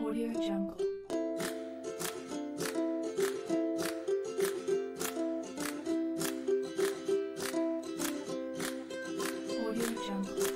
Audio Jungle. Audio Jungle.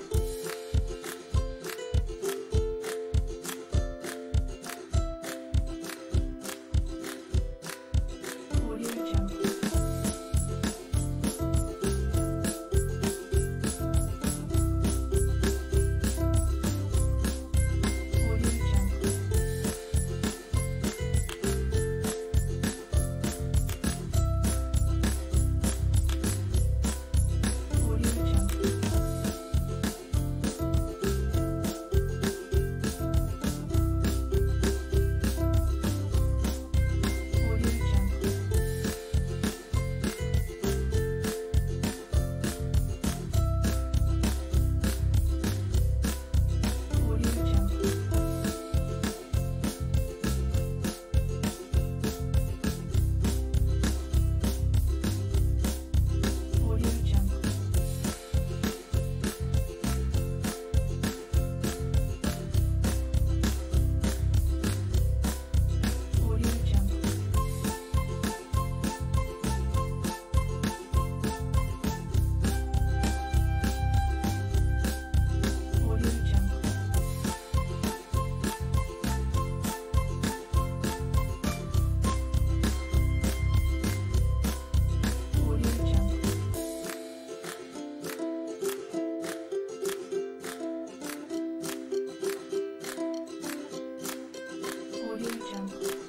Audio Jungle.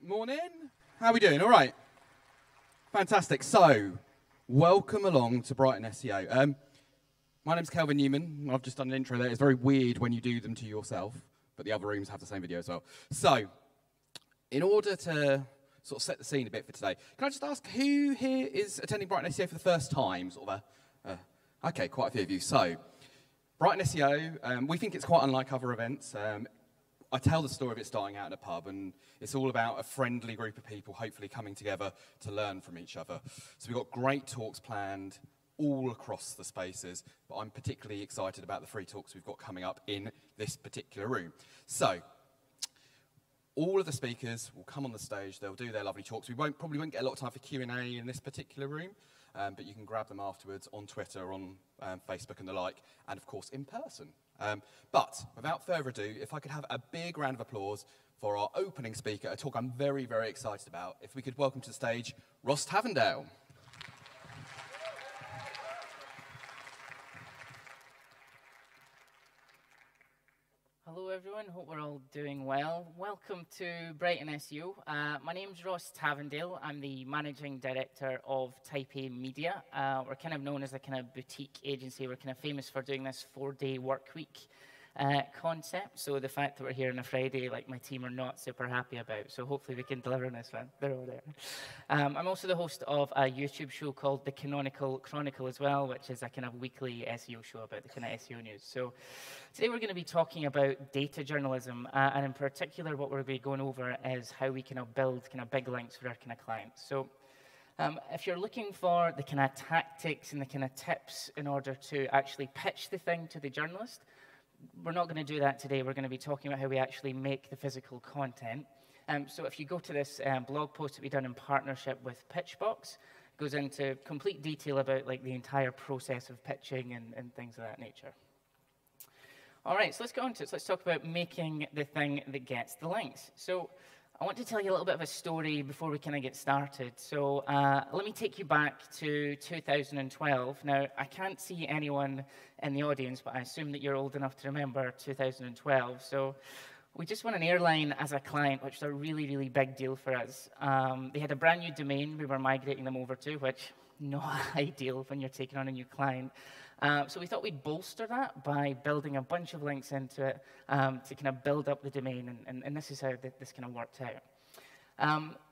Morning. How are we doing? All right. Fantastic. So, welcome along to Brighton SEO. My name's Kelvin Newman. I've just done an intro there. It's very weird when you do them to yourself, but the other rooms have the same video as well. So, in order to sort of set the scene a bit for today, can I just ask who here is attending Brighton SEO for the first time? Okay, quite a few of you. So, Brighton SEO, we think it's quite unlike other events. I tell the story of it starting out in a pub, and it's all about a friendly group of people hopefully coming together to learn from each other. So we've got great talks planned all across the spaces, but I'm particularly excited about the free talks we've got coming up in this particular room. So, all of the speakers will come on the stage, they'll do their lovely talks. We probably won't get a lot of time for Q&A in this particular room, but you can grab them afterwards on Twitter, on Facebook and the like, and of course in person. But without further ado, if I could have a big round of applause for our opening speaker, a talk I'm very, very excited about. If we could welcome to the stage, Ross Tavendale. Hello everyone, hope we're all doing well. Welcome to Brighton SEO. My name's Ross Tavendale. I'm the Managing Director of Type A Media. We're kind of known as a kind of boutique agency. We're kind of famous for doing this 4-day work week concept. So the fact that we're here on a Friday, like my team are not super happy about. So hopefully we can deliver on this one. They're all there. I'm also the host of a YouTube show called The Canonical Chronicle as well, which is a kind of weekly SEO show about the kind of SEO news. So today we're going to be talking about data journalism, and in particular what we're going to be going over is how we kind of build kind of big links for our kind of clients. So if you're looking for the kind of tactics and the kind of tips in order to actually pitch the thing to the journalist, we're not going to do that today. We're going to be talking about how we actually make the physical content. So if you go to this blog post that we've done in partnership with Pitchbox, it goes into complete detail about like the entire process of pitching and things of that nature. All right, so let's get on to it. So let's talk about making the thing that gets the links. So I want to tell you a little bit of a story before we kind of get started. So let me take you back to 2012. Now, I can't see anyone in the audience, but I assume that you're old enough to remember 2012. So we just won an airline as a client, which was a really, really big deal for us. They had a brand new domain we were migrating them over to, which not ideal when you're taking on a new client. So we thought we'd bolster that by building a bunch of links into it to kind of build up the domain, and this is how this kind of worked out.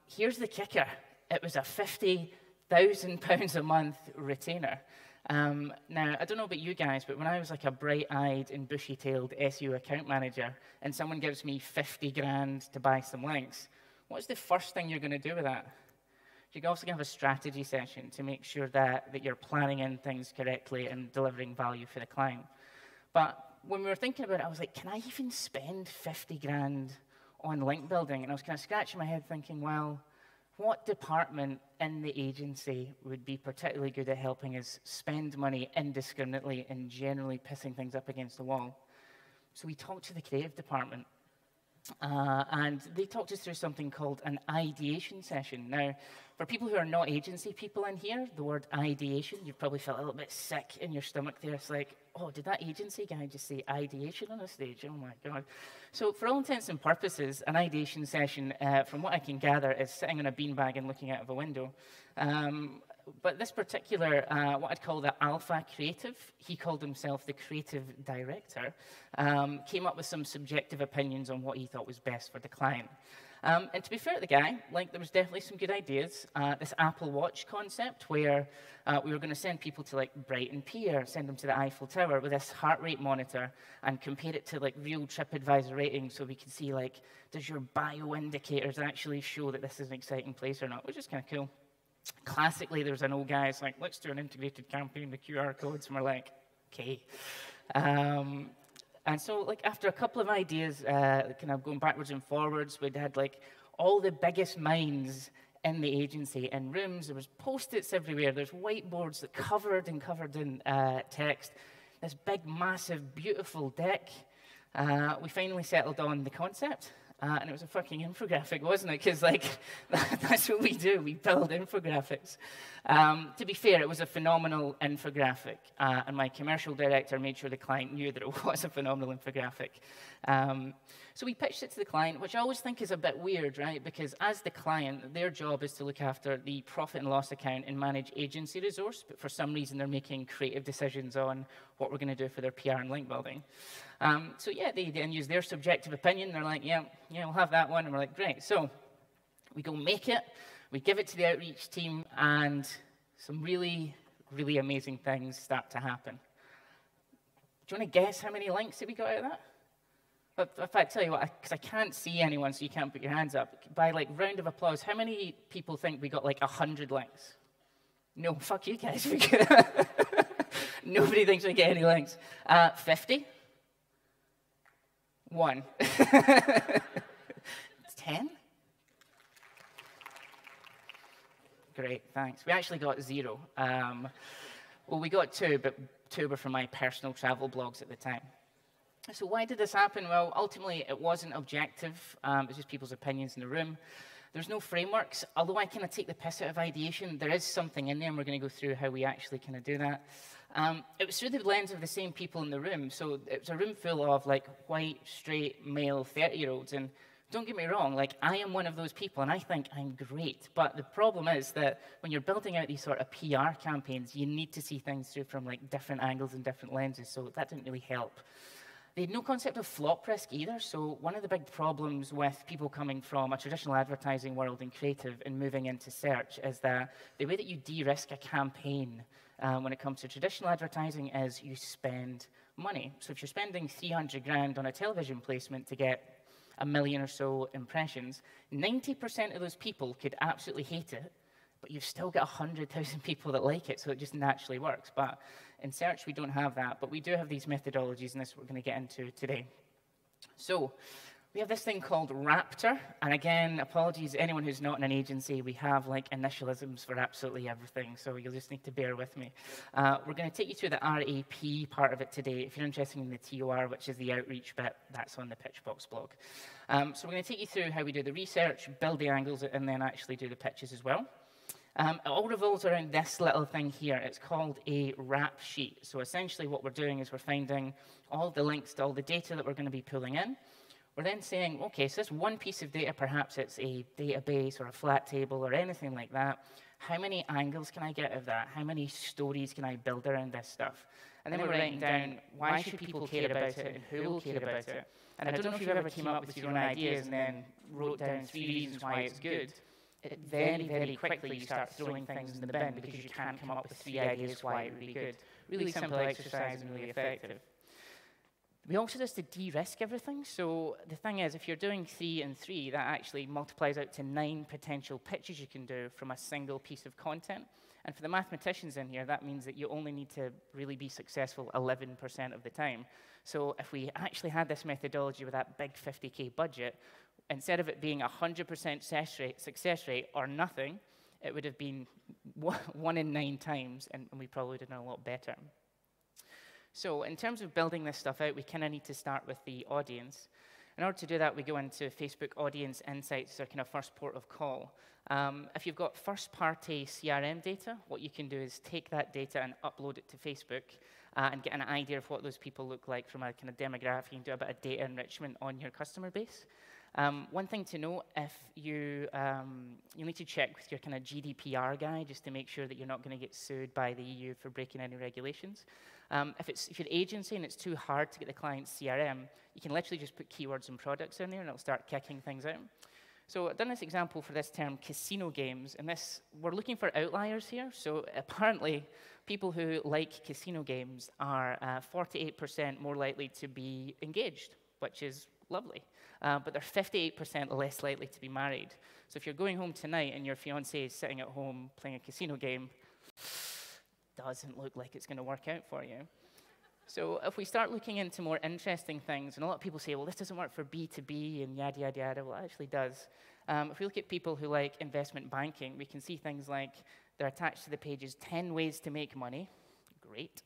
Here's the kicker. It was a £50,000 a month retainer. Now, I don't know about you guys, but when I was like a bright-eyed and bushy-tailed SEO account manager, and someone gives me 50 grand to buy some links, what's the first thing you're going to do with that? You're also going to have a strategy session to make sure that you're planning in things correctly and delivering value for the client. But when we were thinking about it, I was like, can I even spend 50 grand on link building? And I was kind of scratching my head thinking, well, what department in the agency would be particularly good at helping us spend money indiscriminately and generally pissing things up against the wall? So we talked to the creative department. And they talked us through something called an ideation session. Now, for people who are not agency people in here, the word ideation, you've probably felt a little bit sick in your stomach there. It's like, oh, did that agency guy just say ideation on a stage? Oh my God. So for all intents and purposes, an ideation session, from what I can gather, is sitting on a beanbag and looking out of a window. But this particular, what I'd call the alpha creative, he called himself the creative director, came up with some subjective opinions on what he thought was best for the client. And to be fair to the guy, like there was definitely some good ideas. This Apple Watch concept where we were going to send people to like Brighton Pier, send them to the Eiffel Tower with this heart rate monitor and compare it to like real TripAdvisor ratings so we could see like, does your bio indicators actually show that this is an exciting place or not, which is kind of cool. Classically, there's an old guy who's like, let's do an integrated campaign with QR codes, and we're like, okay. And so, like, after a couple of ideas, kind of going backwards and forwards, we'd had, like, all the biggest minds in the agency in rooms. There was Post-its everywhere. There's whiteboards that covered in text. This big, massive, beautiful deck. We finally settled on the concept. And it was a fucking infographic, wasn't it? Because, like, that's what we do. We build infographics. To be fair, it was a phenomenal infographic. And my commercial director made sure the client knew that it was a phenomenal infographic. So we pitched it to the client, which I always think is a bit weird, right? Because as the client, their job is to look after the profit and loss account and manage agency resource, but for some reason they're making creative decisions on what we're going to do for their PR and link building. So yeah, they then use their subjective opinion. They're like, yeah, we'll have that one. And we're like, great. So we go make it, we give it to the outreach team, and some really, really amazing things start to happen. Do you want to guess how many links that we got out of that? In fact, tell you what, because I can't see anyone, so you can't put your hands up. By like round of applause, how many people think we got like 100 links? No, fuck you guys. Nobody thinks we get any links. 50? 1. 10? Great, thanks. We actually got 0. Well, we got 2, but 2 were from my personal travel blogs at the time. So why did this happen? Well, ultimately, it wasn't objective. It was just people's opinions in the room. There's no frameworks. Although I kind of take the piss out of ideation, there is something in there, and we're going to go through how we actually kind of do that. It was through the lens of the same people in the room. So it was a room full of like white, straight, male 30-year-olds. And don't get me wrong, like I am one of those people, and I think I'm great. But the problem is that when you're building out these sort of PR campaigns, you need to see things through from like different angles and different lenses. So that didn't really help. They had no concept of flop risk either, so one of the big problems with people coming from a traditional advertising world and creative and moving into search is that the way that you de-risk a campaign when it comes to traditional advertising is you spend money. So if you're spending 300 grand on a television placement to get 1 million or so impressions, 90% of those people could absolutely hate it, but you've still got 100,000 people that like it, so it just naturally works. But in search, we don't have that, but we do have these methodologies, and this is what we're going to get into today. So we have this thing called Raptor, and again, apologies to anyone who's not in an agency. We have like initialisms for absolutely everything, so you'll just need to bear with me. We're going to take you through the RAP part of it today. If you're interested in the TOR, which is the outreach bit, that's on the Pitchbox blog. So we're going to take you through how we do the research, build the angles, and then actually do the pitches as well. It all revolves around this little thing here. It's called a wrap sheet. So essentially what we're doing is we're finding all the links to all the data that we're going to be pulling in. We're then saying, okay, so this one piece of data, perhaps it's a database or a flat table or anything like that. How many angles can I get of that? How many stories can I build around this stuff? And then we're writing down, why should people care about it and who will care about it? And I don't know if you've ever came up with your own ideas and then wrote down 3 reasons why it's good. Very, very quickly you start throwing things in the bin because you can't come up with 3 ideas why it's really good. Really simple exercise and really effective. We also just to de-risk everything. So the thing is, if you're doing 3 and 3, that actually multiplies out to 9 potential pitches you can do from a single piece of content. And for the mathematicians in here, that means that you only need to really be successful 11% of the time. So if we actually had this methodology with that big 50K budget, instead of it being 100% success rate or nothing, it would have been 1 in 9 times, and we probably would have done a lot better. So in terms of building this stuff out, we kind of need to start with the audience. In order to do that, we go into Facebook Audience Insights, our kind of first port of call. If you've got first-party CRM data, what you can do is take that data and upload it to Facebook and get an idea of what those people look like from a kind of demographic. You can do a bit of data enrichment on your customer base. One thing to note, if you need to check with your kind of GDPR guy just to make sure that you're not going to get sued by the EU for breaking any regulations. If you're an agency and it's too hard to get the client's CRM, you can literally just put keywords and products in there and it'll start kicking things out. So I've done this example for this term, casino games, and we're looking for outliers here. So apparently, people who like casino games are 48% more likely to be engaged, which is lovely. But they're 58% less likely to be married. So if you're going home tonight and your fiancé is sitting at home playing a casino game, doesn't look like it's going to work out for you. So if we start looking into more interesting things, and a lot of people say, well, this doesn't work for B2B and yada, yada, yada. Well, it actually does. If we look at people who like investment banking, we can see things like they're attached to the pages 10 ways to make money. Great.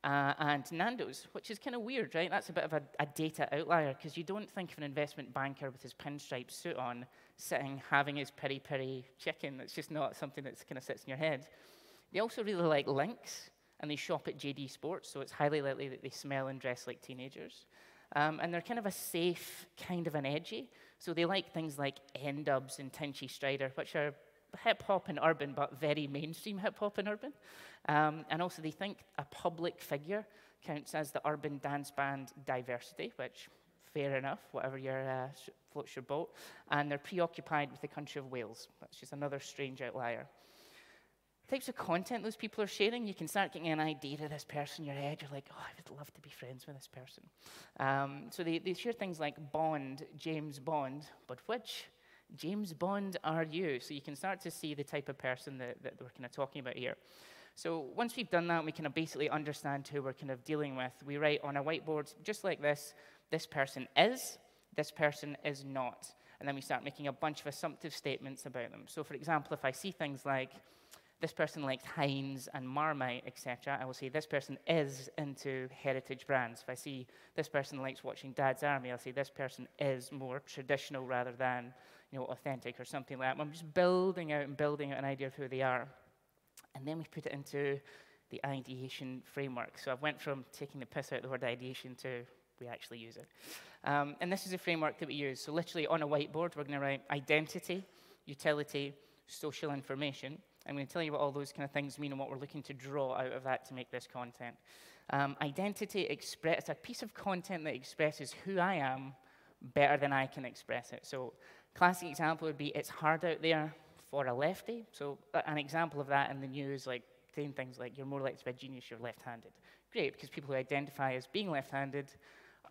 And Nando's, which is kind of weird, right? That's a bit of a data outlier, because you don't think of an investment banker with his pinstripe suit on, sitting, having his peri-peri chicken. It's just not something that kind of sits in your head. They also really like Lynx, and they shop at JD Sports, so it's highly likely that they smell and dress like teenagers. And they're kind of a safe, kind of an edgy. So they like things like N-dubs and Tinchy Strider, which are hip-hop and urban, but very mainstream hip-hop and urban. And also they think a public figure counts as the urban dance band diversity, which, fair enough, whatever your floats your boat. And they're preoccupied with the country of Wales, which is another strange outlier. Types of content those people are sharing, you can start getting an idea of this person in your head. You're like, oh, I would love to be friends with this person. So they share things like Bond, James Bond, but which James Bond are you? So you can start to see the type of person that we're kind of talking about here. So once we've done that, we kind of basically understand who we're kind of dealing with. We write on a whiteboard, just like this person is not. And then we start making a bunch of assumptive statements about them. So for example, if I see things like, this person likes Heinz and Marmite, etc., I will say this person is into heritage brands. If I see this person likes watching Dad's Army, I'll say this person is more traditional rather than, authentic or something like that. I'm just building out an idea of who they are. And then we put it into the ideation framework. So I've went from taking the piss out of the word ideation to we actually use it. And this is a framework that we use. So literally on a whiteboard, we're going to write identity, utility, social information. I'm going to tell you what all those kind of things mean and what we're looking to draw out of that to make this content. Identity it's a piece of content that expresses who I am better than I can express it. So classic example would be it's hard out there for a lefty. So an example of that in the news, like saying things like you're more likely to be a genius, you're left-handed. Great, because people who identify as being left-handed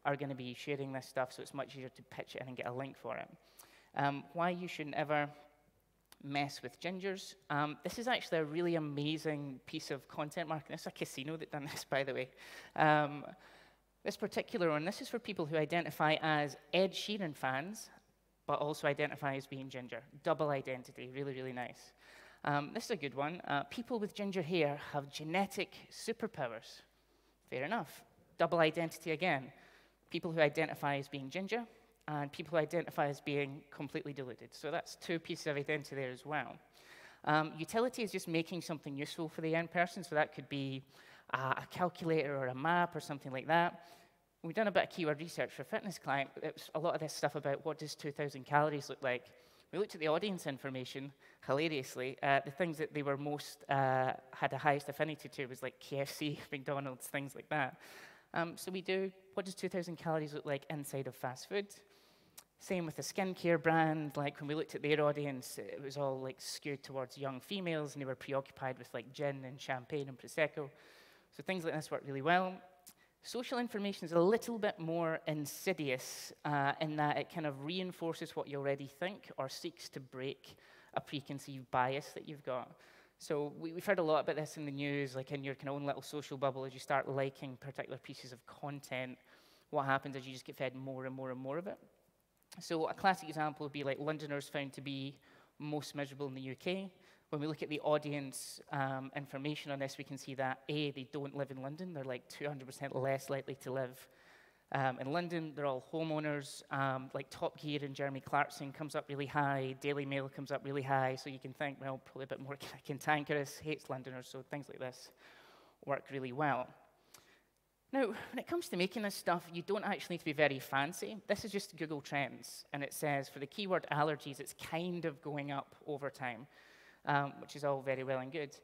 are going to be sharing this stuff, so it's much easier to pitch it in and get a link for it. Why you shouldn't ever mess with gingers. This is actually a really amazing piece of content marketing. This is a casino that done this, by the way. This particular one, this is for people who identify as Ed Sheeran fans, but also identify as being ginger. Double identity, really, really nice. This is a good one. People with ginger hair have genetic superpowers. Fair enough. Double identity again. People who identify as being ginger, and people who identify as being completely deluded. So that's two pieces of identity there as well. Utility is just making something useful for the end person, so that could be a calculator or a map or something like that. We've done a bit of keyword research for a fitness client. It was a lot of this stuff about what does 2,000 calories look like. We looked at the audience information, hilariously. The things that they were most, had the highest affinity to was like KFC, McDonald's, things like that. So we do, what does 2,000 calories look like inside of fast food? Same with a skincare brand, like when we looked at their audience, it was all like skewed towards young females, and they were preoccupied with like gin and champagne and Prosecco. So things like this work really well. Social information is a little bit more insidious in that it kind of reinforces what you already think or seeks to break a preconceived bias that you've got. So we've heard a lot about this in the news, like in your kind of own little social bubble, as you start liking particular pieces of content, what happens is you just get fed more and more and more of it. So a classic example would be like Londoners found to be most miserable in the UK. When we look at the audience information on this, we can see that A, they don't live in London. They're like 200% less likely to live in London. They're all homeowners. Like Top Gear and Jeremy Clarkson comes up really high. Daily Mail comes up really high. So you can think, well, probably a bit more cantankerous, hates Londoners. So things like this work really well. Now, when it comes to making this stuff, you don't actually need to be very fancy. This is just Google Trends, and it says for the keyword allergies, it's kind of going up over time, which is all very well and good.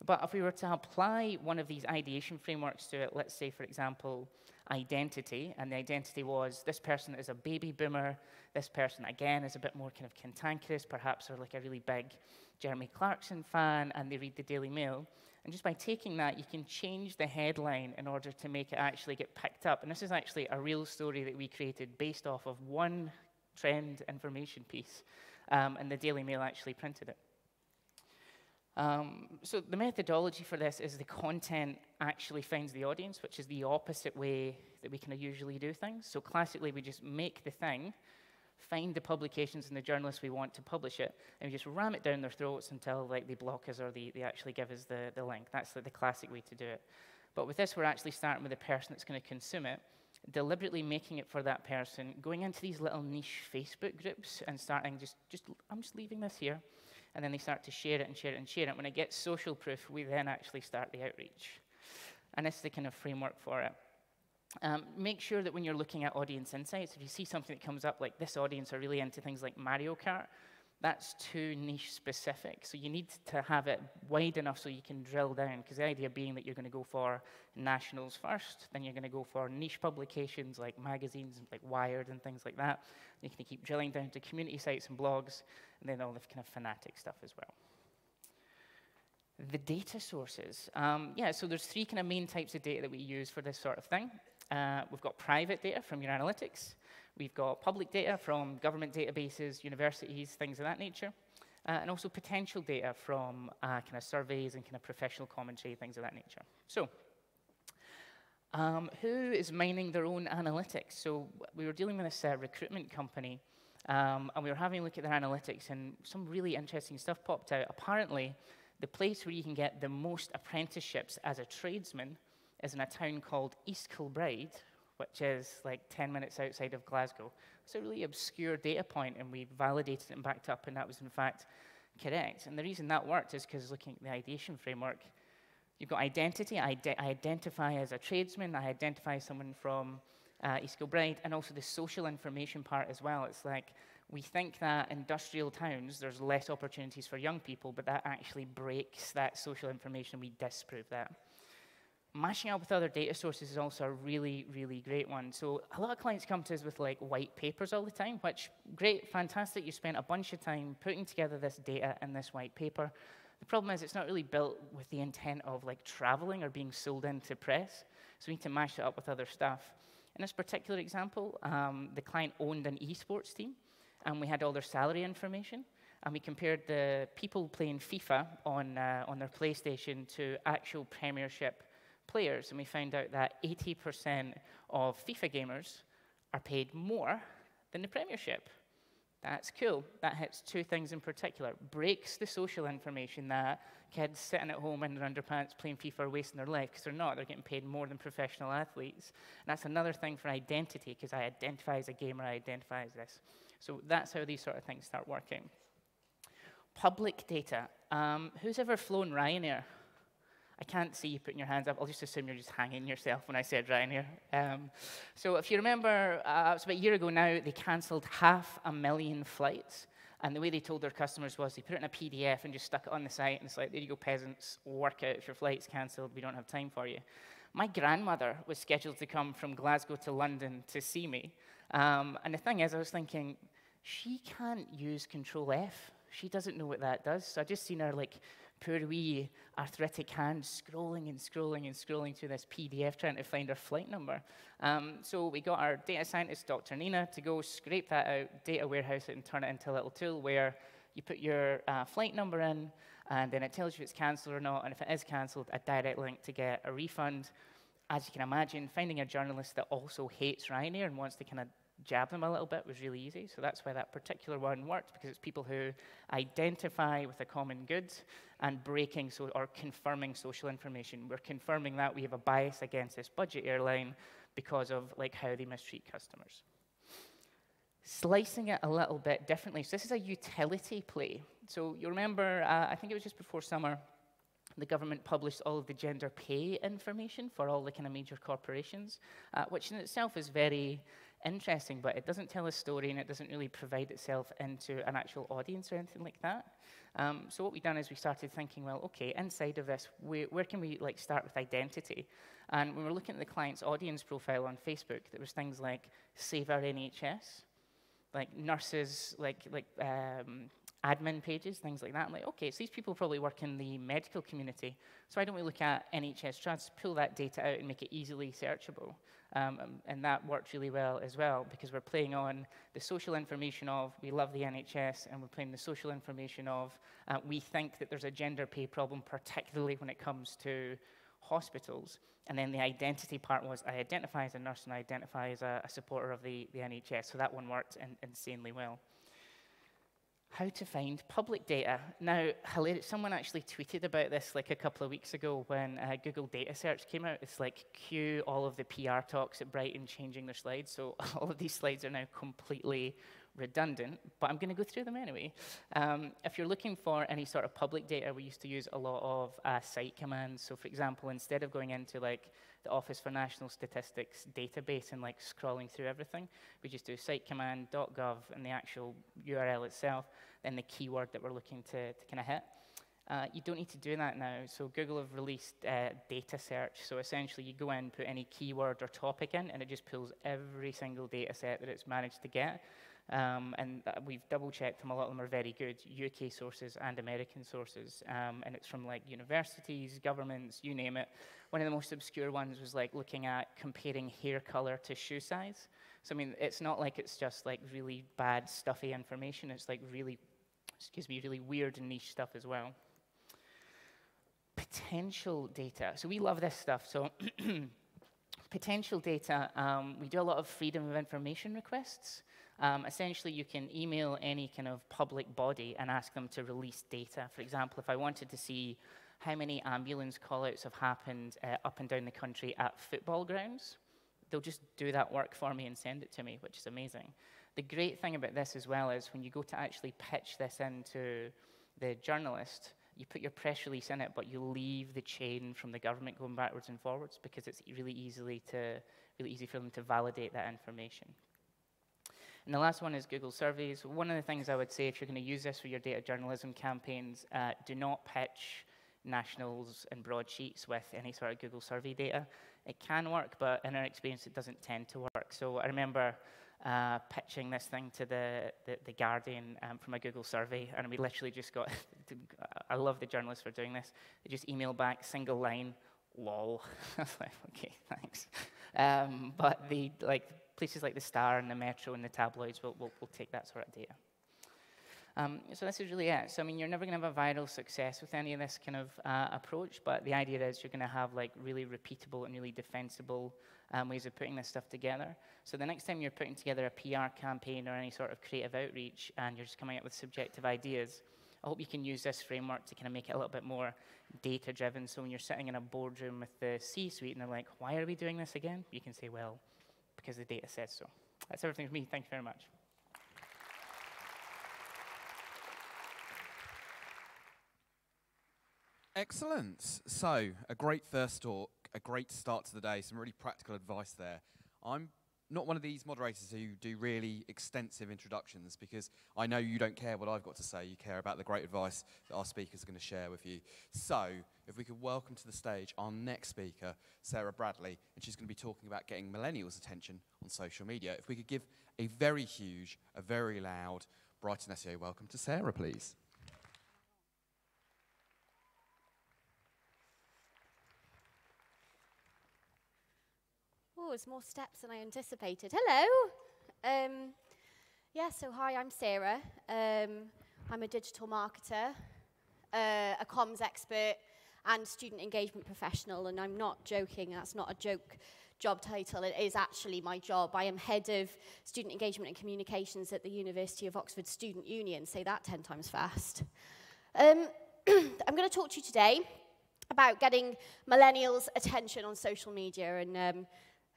But if we were to apply one of these ideation frameworks to it, let's say, for example, identity, and the identity was this person is a baby boomer, this person, again, is a bit more kind of cantankerous, perhaps they're like a really big Jeremy Clarkson fan, and they read the Daily Mail. And just by taking that, you can change the headline in order to make it actually get picked up. And this is actually a real story that we created based off of one trend information piece, and the Daily Mail actually printed it. So the methodology for this is the content actually finds the audience, which is the opposite way that we kind of usually do things. So classically, we just make the thing, find the publications and the journalists we want to publish it, and we just ram it down their throats until like they block us or they actually give us the link. That's like the classic way to do it. But with this, we're actually starting with the person that's going to consume it, deliberately making it for that person, going into these little niche Facebook groups and starting I'm just leaving this here. And then they start to share it and share it and share it. When it gets social proof, we then actually start the outreach. And this is the kind of framework for it. Make sure that when you're looking at audience insights, if you see something that comes up like this audience are really into things like Mario Kart, that's too niche specific. So you need to have it wide enough so you can drill down, because the idea being that you're going to go for nationals first, then you're going to go for niche publications like magazines like Wired and things like that. You can keep drilling down to community sites and blogs, and then all the kind of fanatic stuff as well. The data sources. Yeah, so there's three kind of main types of data that we use for this sort of thing. We've got private data from your analytics. We've got public data from government databases, universities, things of that nature. And also potential data from kind of surveys and kind of professional commentary, things of that nature. So, who is mining their own analytics? So we were dealing with this recruitment company, and we were having a look at their analytics, and some really interesting stuff popped out. Apparently, the place where you can get the most apprenticeships as a tradesman is in a town called East Kilbride, which is like 10 minutes outside of Glasgow. It's a really obscure data point, and we validated it and backed up, and that was in fact correct. And the reason that worked is because looking at the ideation framework, you've got identity. I identify as a tradesman. I identify as someone from East Kilbride, and also the social information part as well. It's like we think that industrial towns, there's less opportunities for young people, but that actually breaks that social information. We disprove that. Mashing up with other data sources is also a really, really great one. So a lot of clients come to us with like white papers all the time, which, great, fantastic. You spent a bunch of time putting together this data in this white paper. The problem is it's not really built with the intent of like traveling or being sold into press. So we need to mash it up with other stuff. In this particular example, the client owned an esports team, and we had all their salary information. And we compared the people playing FIFA on their PlayStation to actual Premiership players, and we found out that 80% of FIFA gamers are paid more than the Premiership. That's cool. That hits two things in particular. Breaks the social information that kids sitting at home in their underpants playing FIFA are wasting their life, because they're not. They're getting paid more than professional athletes. And that's another thing for identity, because I identify as a gamer, I identify as this. So that's how these sort of things start working. Public data. Who's ever flown Ryanair? I can't see you putting your hands up. I'll just assume you're just hanging yourself when I said Ryanair. So if you remember, it was about a year ago now, they cancelled 500,000 flights. And the way they told their customers was they put it in a PDF and just stuck it on the site. And it's like, there you go, peasants, work out if your flight's cancelled. We don't have time for you. My grandmother was scheduled to come from Glasgow to London to see me. And the thing is, I was thinking, she can't use Control F. She doesn't know what that does. So I just seen her like poor wee arthritic hand scrolling and scrolling and scrolling through this PDF trying to find her flight number. So we got our data scientist, Dr. Nina, to go scrape that out, data warehouse it, and turn it into a little tool where you put your flight number in, and then it tells you if it's cancelled or not, and if it is cancelled, a direct link to get a refund. As you can imagine, finding a journalist that also hates Ryanair and wants to kind of jab them a little bit was really easy. So that's why that particular one worked, because it's people who identify with a common good and breaking or confirming social information. We're confirming that we have a bias against this budget airline because of like how they mistreat customers. Slicing it a little bit differently. So this is a utility play. So you remember, I think it was just before summer, the government published all of the gender pay information for all the kind of major corporations, which in itself is very interesting, but it doesn't tell a story, and it doesn't really provide itself into an actual audience or anything like that. So what we've done is we started thinking, well, okay, inside of this, where can we like start with identity? And when we're looking at the client's audience profile on Facebook, there was things like Save Our NHS, like nurses, admin pages, things like that. I'm like, okay, so these people probably work in the medical community. So why don't we look at NHS Trust, pull that data out and make it easily searchable? And that worked really well as well, because we're playing on the social information of we love the NHS, and we're playing the social information of we think that there's a gender pay problem, particularly when it comes to hospitals. And then the identity part was I identify as a nurse and I identify as a supporter of the NHS. So that one worked insanely well. How to find public data. Now, hilarious, someone actually tweeted about this like a couple of weeks ago when Google Data Search came out. It's like cue all of the PR talks at Brighton changing their slides. So all of these slides are now completely redundant, but I'm going to go through them anyway. If you're looking for any sort of public data, we used to use a lot of site commands. So for example, instead of going into like the Office for National Statistics database and like scrolling through everything, we just do site command .gov and the actual URL itself, then the keyword that we're looking to kind of hit. You don't need to do that now. So Google have released data search. So essentially you go in, put any keyword or topic in, and it just pulls every single data set that it's managed to get. And we've double-checked them. A lot of them are very good, UK sources and American sources. And it's from like universities, governments, you name it. One of the most obscure ones was like looking at comparing hair color to shoe size. So I mean, it's not like it's just like really bad, stuffy information. It's like really, really weird and niche stuff as well. Potential data. So we love this stuff. So potential data, we do a lot of freedom of information requests. Essentially, you can email any kind of public body and ask them to release data. For example, if I wanted to see how many ambulance call-outs have happened up and down the country at football grounds, they'll just do that work for me and send it to me, which is amazing. The great thing about this as well is when you go to actually pitch this into the journalist, you put your press release in it, but you leave the chain from the government going backwards and forwards because it's really easy for them to validate that information. And the last one is Google surveys. One of the things I would say if you're going to use this for your data journalism campaigns, do not pitch nationals and broadsheets with any sort of Google survey data. It can work, but in our experience, it doesn't tend to work. So I remember pitching this thing to the Guardian from a Google survey, and we literally just got, I love the journalists for doing this, they just emailed back, single line, lol. I was like, okay, thanks. But the places like the Star and the Metro and the tabloids will take that sort of data. So this is really it. So I mean, you're never going to have a viral success with any of this kind of approach, but the idea is you're going to have like really repeatable and really defensible ways of putting this stuff together. So the next time you're putting together a PR campaign or any sort of creative outreach and you're just coming up with subjective ideas, I hope you can use this framework to kind of make it a little bit more data-driven. So when you're sitting in a boardroom with the C-suite and they're like, why are we doing this again? You can say, well, because the data says so. That's everything from me. Thank you very much. Excellent. So, a great first talk, a great start to the day, some really practical advice there. I'm not one of these moderators who do really extensive introductions because I know you don't care what I've got to say, you care about the great advice that our speakers are going to share with you. So, if we could welcome to the stage our next speaker, Sarah Bradley, and she's going to be talking about getting millennials' attention on social media. If we could give a very huge, a very loud Brighton SEO welcome to Sarah, please. Oh, it's more steps than I anticipated. Hello. So hi, I'm Sarah. I'm a digital marketer, a comms expert, and student engagement professional. And I'm not joking. That's not a joke job title. It is actually my job. I am head of student engagement and communications at the University of Oxford Student Union. Say that 10 times fast. I'm going to talk to you today about getting millennials' attention on social media. And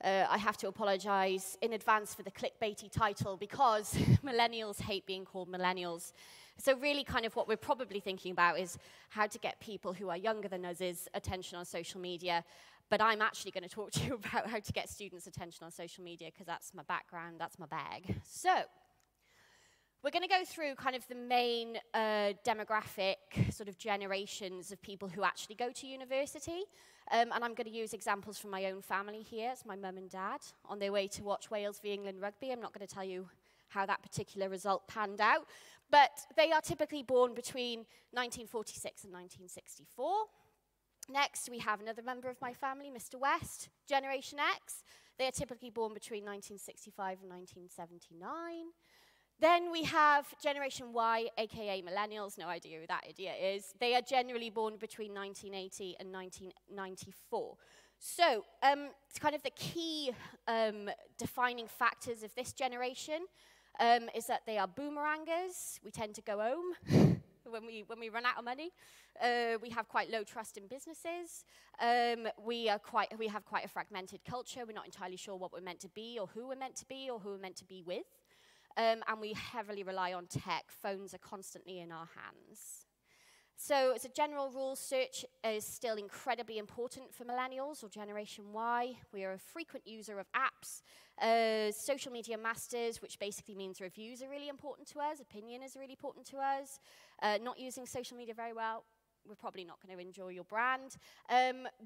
I have to apologize in advance for the clickbaity title because millennials hate being called millennials. So really kind of what we're probably thinking about is how to get people who are younger than us attention on social media. But I'm actually going to talk to you about how to get students' attention on social media because that's my background, that's my bag. So we're going to go through kind of the main demographic sort of generations of people who actually go to university. And I'm going to use examples from my own family here. It's my mum and dad on their way to watch Wales v England rugby. I'm not going to tell you how that particular result panned out. But they are typically born between 1946 and 1964. Next, we have another member of my family, Mr. West, Generation X. They are typically born between 1965 and 1979. Then we have Generation Y, aka millennials, no idea who that idiot is. They are generally born between 1980 and 1994. So, it's kind of the key defining factors of this generation is that they are boomerangers. We tend to go home when we run out of money. We have quite low trust in businesses. We have quite a fragmented culture. We're not entirely sure what we're meant to be or who we're meant to be or who we're meant to be with. and we heavily rely on tech. Phones are constantly in our hands. So as a general rule, search is still incredibly important for millennials or Generation Y. We are a frequent user of apps, social media masters, which basically means reviews are really important to us, opinion is really important to us. Not using social media very well, we're probably not going to enjoy your brand.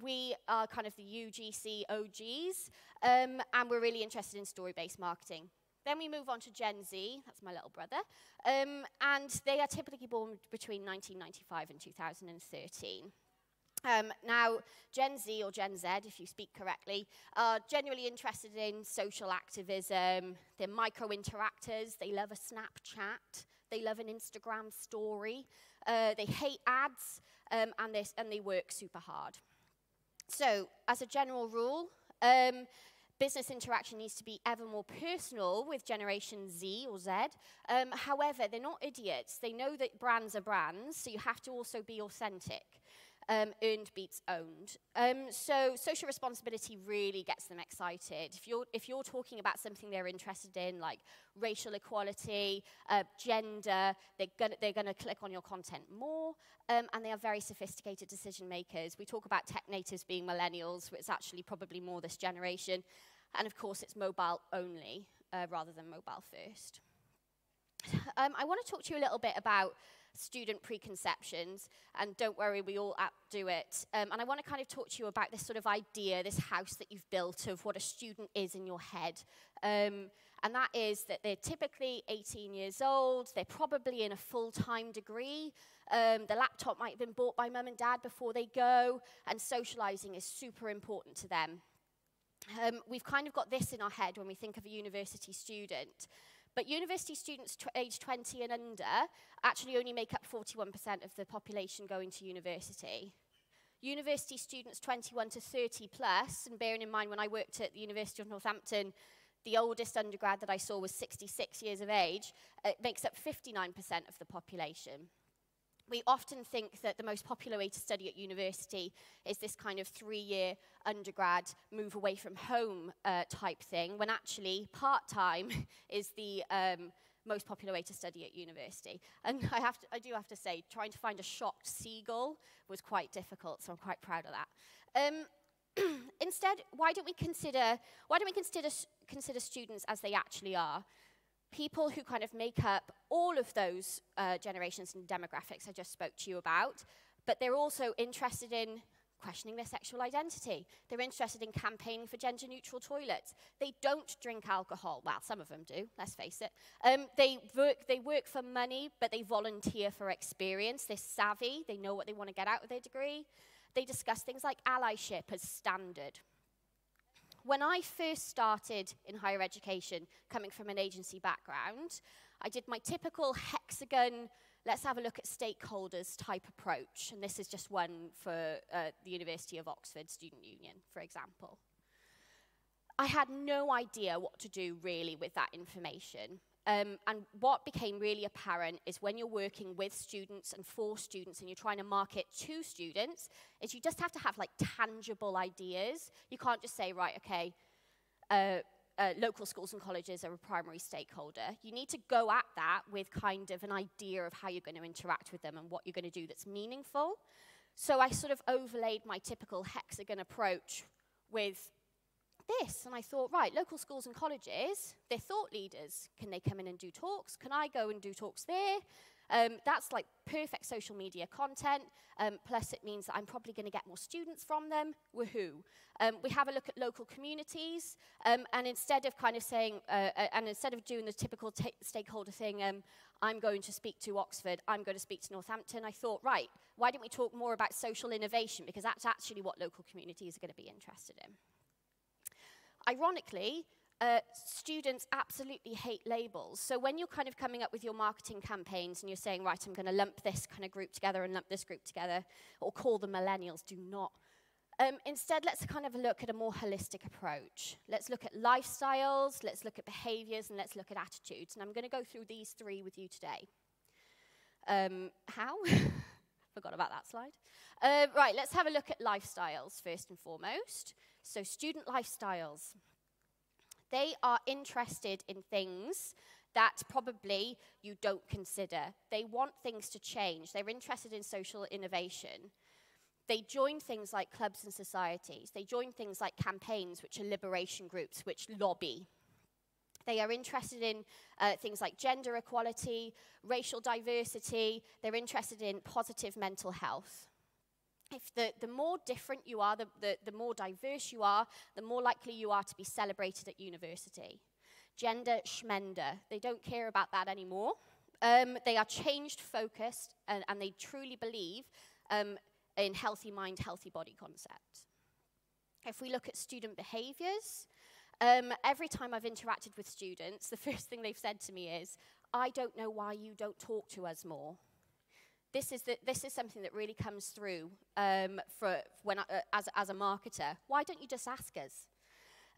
We are kind of the UGC OGs, and we're really interested in story-based marketing. Then we move on to Gen Z, that's my little brother, and they are typically born between 1995 and 2013. Now, Gen Z, or Gen Z, if you speak correctly, are genuinely interested in social activism. They're micro-interactors. They love a Snapchat. They love an Instagram story. They hate ads, and they work super hard. So, as a general rule, business interaction needs to be ever more personal with Generation Z or Z. However, they're not idiots. They know that brands are brands, so you have to also be authentic. Earned beats owned. So social responsibility really gets them excited. If you're talking about something they're interested in, like racial equality, gender, they're gonna click on your content more, and they are very sophisticated decision makers. We talk about tech natives being millennials, but it's actually probably more this generation. And of course, it's mobile only rather than mobile first. I want to talk to you a little bit about student preconceptions, and don't worry, we all do it. And I want to kind of talk to you about this sort of idea, this house that you've built of what a student is in your head. And that is that they're typically 18 years old, they're probably in a full-time degree, the laptop might have been bought by mum and dad before they go, and socializing is super important to them. We've kind of got this in our head when we think of a university student. But university students aged 20 and under actually only make up 41% of the population going to university. University students 21 to 30 plus, and bearing in mind when I worked at the University of Northampton, the oldest undergrad that I saw was 66 years of age, it makes up 59% of the population. We often think that the most popular way to study at university is this kind of 3-year undergrad, move away from home type thing, when actually part-time is the most popular way to study at university. And I do have to say, trying to find a shocked seagull was quite difficult, so I'm quite proud of that. Instead, why don't we consider students as they actually are? People who kind of make up all of those generations and demographics I just spoke to you about, but they're also interested in questioning their sexual identity. They're interested in campaigning for gender-neutral toilets. They don't drink alcohol. Well, some of them do, let's face it. They work for money, but they volunteer for experience. They're savvy. They know what they want to get out of their degree. They discuss things like allyship as standard. When I first started in higher education, coming from an agency background, I did my typical hexagon, let's have a look at stakeholders type approach. And this is just one for the University of Oxford Student Union, for example. I had no idea what to do really with that information. And what became really apparent is when you're working with students and for students and you're trying to market to students, is you just have to have like tangible ideas. You can't just say, right, okay, local schools and colleges are a primary stakeholder. You need to go at that with kind of an idea of how you're going to interact with them and what you're going to do that's meaningful. So I sort of overlaid my typical hexagon approach with this, and I thought, right, local schools and colleges, they're thought leaders. Can they come in and do talks? Can I go and do talks there? That's like perfect social media content, plus it means that I'm probably going to get more students from them. Woohoo. We have a look at local communities, and instead of kind of saying, and instead of doing the typical stakeholder thing, I'm going to speak to Oxford, I'm going to speak to Northampton, I thought, right, why don't we talk more about social innovation, because that's actually what local communities are going to be interested in. Ironically, students absolutely hate labels. So when you're kind of coming up with your marketing campaigns and you're saying, right, I'm going to lump this kind of group together and lump this group together, or call them millennials, do not. Instead, let's kind of look at a more holistic approach. Let's look at lifestyles, let's look at behaviors, and let's look at attitudes. And I'm going to go through these three with you today. How? Forgot about that slide. Right, let's have a look at lifestyles first and foremost. So student lifestyles. They are interested in things that probably you don't consider. They want things to change. They're interested in social innovation. They join things like clubs and societies. They join things like campaigns, which are liberation groups, which lobby. They are interested in things like gender equality, racial diversity. They're interested in positive mental health. If the more different you are, the more diverse you are, the more likely you are to be celebrated at university. Gender schmender. They don't care about that anymore. They are change-focused, and they truly believe in healthy mind, healthy body concept. If we look at student behaviors, every time I've interacted with students, the first thing they've said to me is, I don't know why you don't talk to us more. This is something that really comes through as a marketer. Why don't you just ask us?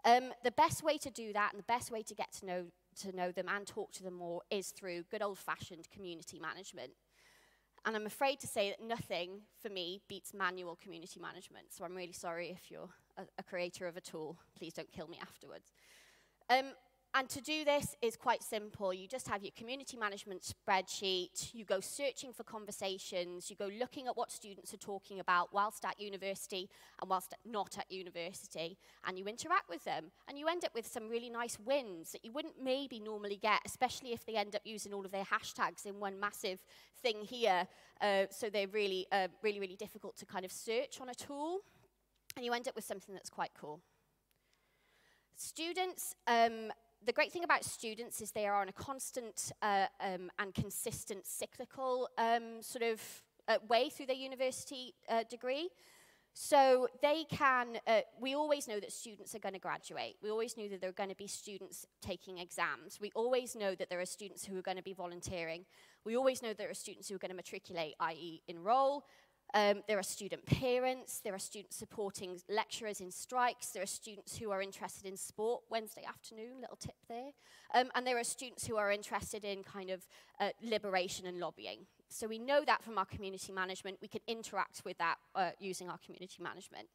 The best way to do that and the best way to get to know them and talk to them more is through good old-fashioned community management. And I'm afraid to say that nothing, for me, beats manual community management. So I'm really sorry if you're a creator of a tool. Please don't kill me afterwards. And to do this is quite simple. You just have your community management spreadsheet. You go searching for conversations. You go looking at what students are talking about whilst at university and whilst not at university. And you interact with them. And you end up with some really nice wins that you wouldn't maybe normally get, especially if they end up using all of their hashtags in one massive thing here. So they're really, really difficult to kind of search on a tool. And you end up with something that's quite cool. Students, the great thing about students is they are on a constant and consistent cyclical way through their university degree. So they can, we always know that students are going to graduate. We always knew that there are going to be students taking exams. We always know that there are students who are going to be volunteering. We always know there are students who are going to matriculate, i.e. enroll. There are student parents, there are students supporting lecturers in strikes, there are students who are interested in sport, Wednesday afternoon, little tip there, and there are students who are interested in kind of liberation and lobbying. So we know that from our community management, we can interact with that using our community management.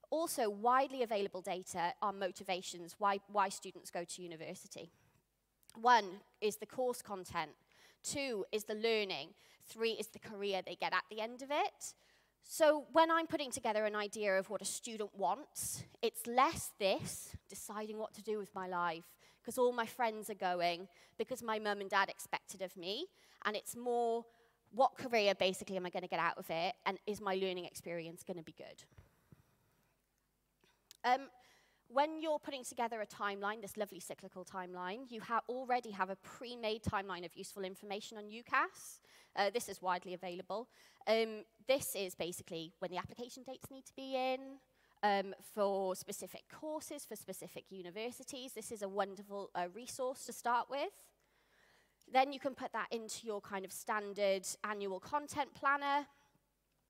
Also, widely available data are motivations, why students go to university. 1 is the course content, 2 is the learning, 3 is the career they get at the end of it. So when I'm putting together an idea of what a student wants, it's less this, deciding what to do with my life, because all my friends are going, because my mum and dad expect it of me, and it's more, what career basically am I going to get out of it, and is my learning experience going to be good? When you're putting together a timeline, this lovely cyclical timeline, you already have a pre-made timeline of useful information on UCAS. This is widely available. This is basically when the application dates need to be in, for specific courses, for specific universities. This is a wonderful resource to start with. Then you can put that into your kind of standard annual content planner.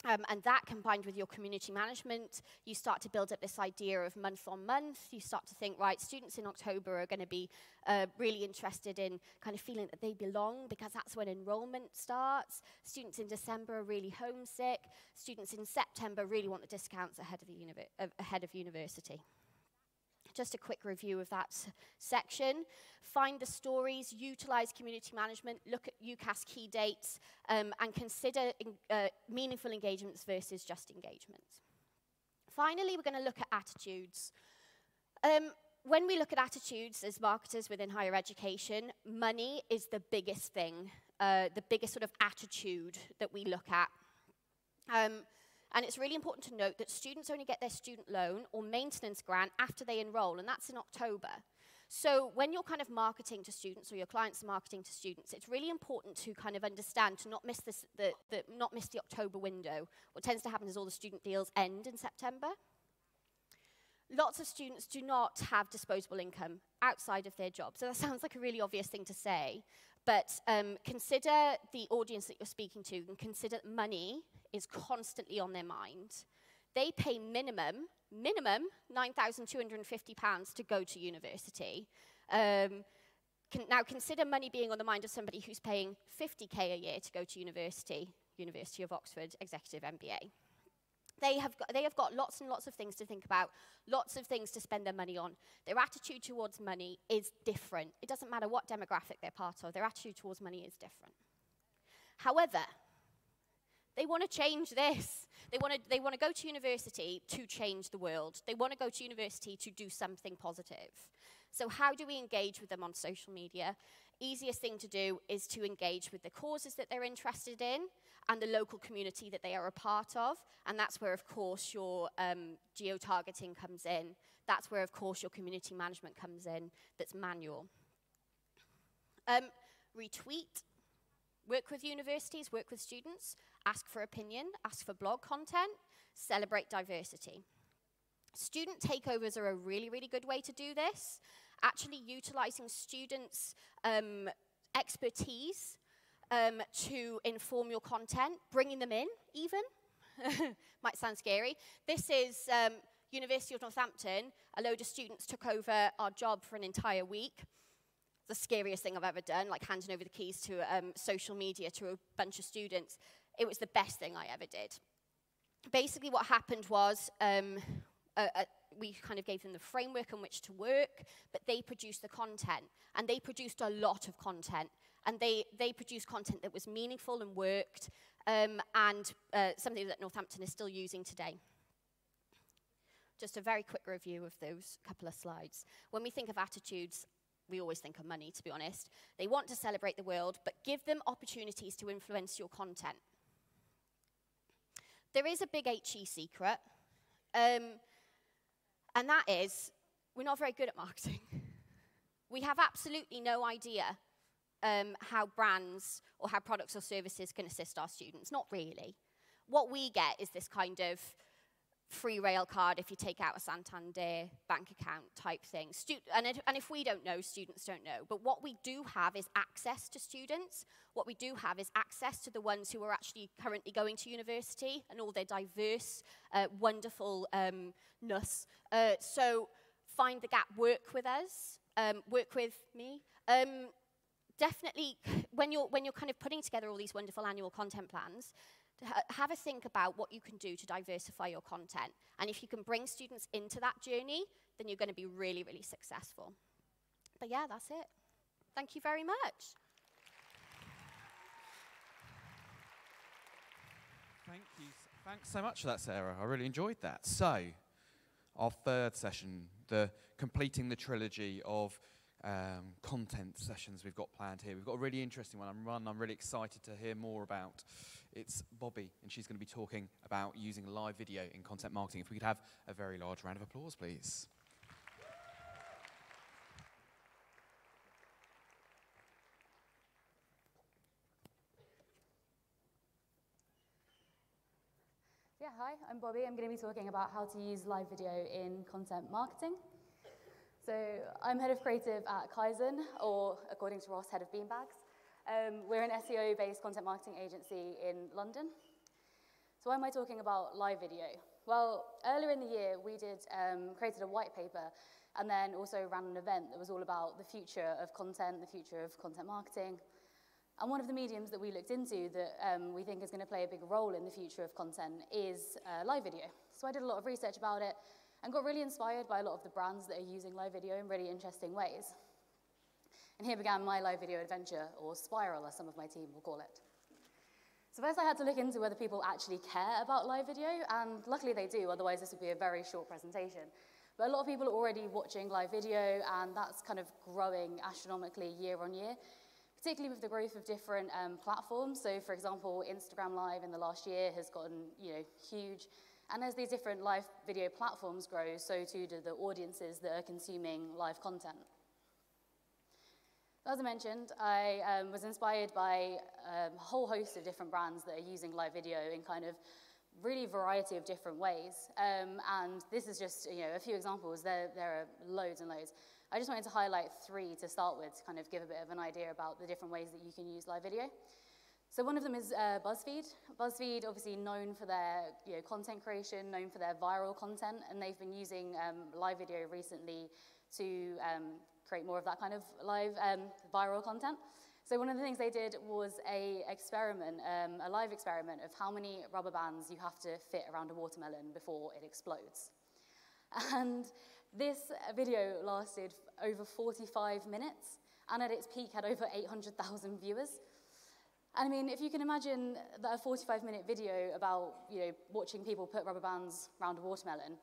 And that combined with your community management, you start to build up this idea of month on month. You start to think, right, students in October are going to be really interested in kind of feeling that they belong because that's when enrollment starts. Students in December are really homesick. Students in September really want the discounts ahead of university. Just a quick review of that section. Find the stories, utilize community management, look at UCAS key dates, and consider meaningful engagements versus just engagements. Finally, we're going to look at attitudes. When we look at attitudes as marketers within higher education, money is the biggest thing, the biggest sort of attitude that we look at. And it's really important to note that students only get their student loan or maintenance grant after they enroll, and that's in October. So when you're kind of marketing to students or your clients are marketing to students, it's really important to kind of understand to not miss the October window. What tends to happen is all the student deals end in September. Lots of students do not have disposable income outside of their job. So that sounds like a really obvious thing to say, but consider the audience that you're speaking to and consider that money is constantly on their mind. They pay minimum £9,250 to go to university. Now consider money being on the mind of somebody who's paying 50k a year to go to university, University of Oxford Executive MBA. They have got lots and lots of things to think about, lots of things to spend their money on. Their attitude towards money is different. It doesn't matter what demographic they're part of, their attitude towards money is different. However, they want to change this. They want to go to university to change the world. They want to go to university to do something positive. So how do we engage with them on social media? Easiest thing to do is to engage with the causes that they're interested in and the local community that they are a part of. And that's where, of course, your geo-targeting comes in. That's where, of course, your community management comes in that's manual. Retweet. Work with universities, work with students, ask for opinion, ask for blog content, celebrate diversity. Student takeovers are a really, really good way to do this. Actually utilizing students' expertise to inform your content, bringing them in even. Might sound scary. This is University of Northampton. A load of students took over our job for an entire week. The scariest thing I've ever done, like handing over the keys to social media to a bunch of students. It was the best thing I ever did. Basically what happened was we kind of gave them the framework in which to work, but they produced the content. And they produced a lot of content. And they produced content that was meaningful and worked, and something that Northampton is still using today. Just a very quick review of those couple of slides. When we think of attitudes, we always think of money, to be honest. They want to celebrate the world, but give them opportunities to influence your content. There is a big HE secret, and that is we're not very good at marketing. We have absolutely no idea how brands or how products or services can assist our students. Not really. What we get is this kind of free rail card if you take out a Santander bank account type thing. And if we don't know, students don't know. But what we do have is access to students. What we do have is access to the ones who are actually currently going to university and all their diverse, wonderfulness. So find the gap, work with us, work with me. Definitely, when you're kind of putting together all these wonderful annual content plans, have a think about what you can do to diversify your content. And if you can bring students into that journey, then you're going to be really, really successful. But yeah, that's it. Thank you very much. Thanks so much for that, Sarah. I really enjoyed that. So, our third session, the completing the trilogy of content sessions we've got planned here. We've got a really interesting one I'm really excited to hear more about. It's Bobby, and she's going to be talking about using live video in content marketing. If we could have a very large round of applause, please. Yeah, hi, I'm Bobby. I'm going to be talking about how to use live video in content marketing. So I'm head of creative at Kaizen, or according to Ross, head of Beanbags. We're an SEO-based content marketing agency in London. So why am I talking about live video? Well, earlier in the year, we created a white paper and then also ran an event that was all about the future of content, the future of content marketing. And one of the mediums that we looked into that we think is going to play a big role in the future of content is live video. So I did a lot of research about it and got really inspired by a lot of the brands that are using live video in really interesting ways. And here began my live video adventure, or spiral as some of my team will call it. So first I had to look into whether people actually care about live video, and luckily they do, otherwise this would be a very short presentation. But a lot of people are already watching live video, and that's kind of growing astronomically year on year, particularly with the growth of different platforms. So for example, Instagram Live in the last year has gotten huge. And as these different live video platforms grow, so too do the audiences that are consuming live content. As I mentioned, I was inspired by a whole host of different brands that are using live video in kind of really variety of different ways. And this is just a few examples. There are loads and loads. I just wanted to highlight 3 to start with to kind of give a bit of an idea about the different ways that you can use live video. So one of them is BuzzFeed. BuzzFeed, obviously known for their content creation, known for their viral content, and they've been using live video recently to create more of that kind of live viral content. So one of the things they did was a live experiment of how many rubber bands you have to fit around a watermelon before it explodes. And this video lasted over 45 minutes, and at its peak had over 800,000 viewers. And I mean, if you can imagine that a 45-minute video about, watching people put rubber bands around a watermelon,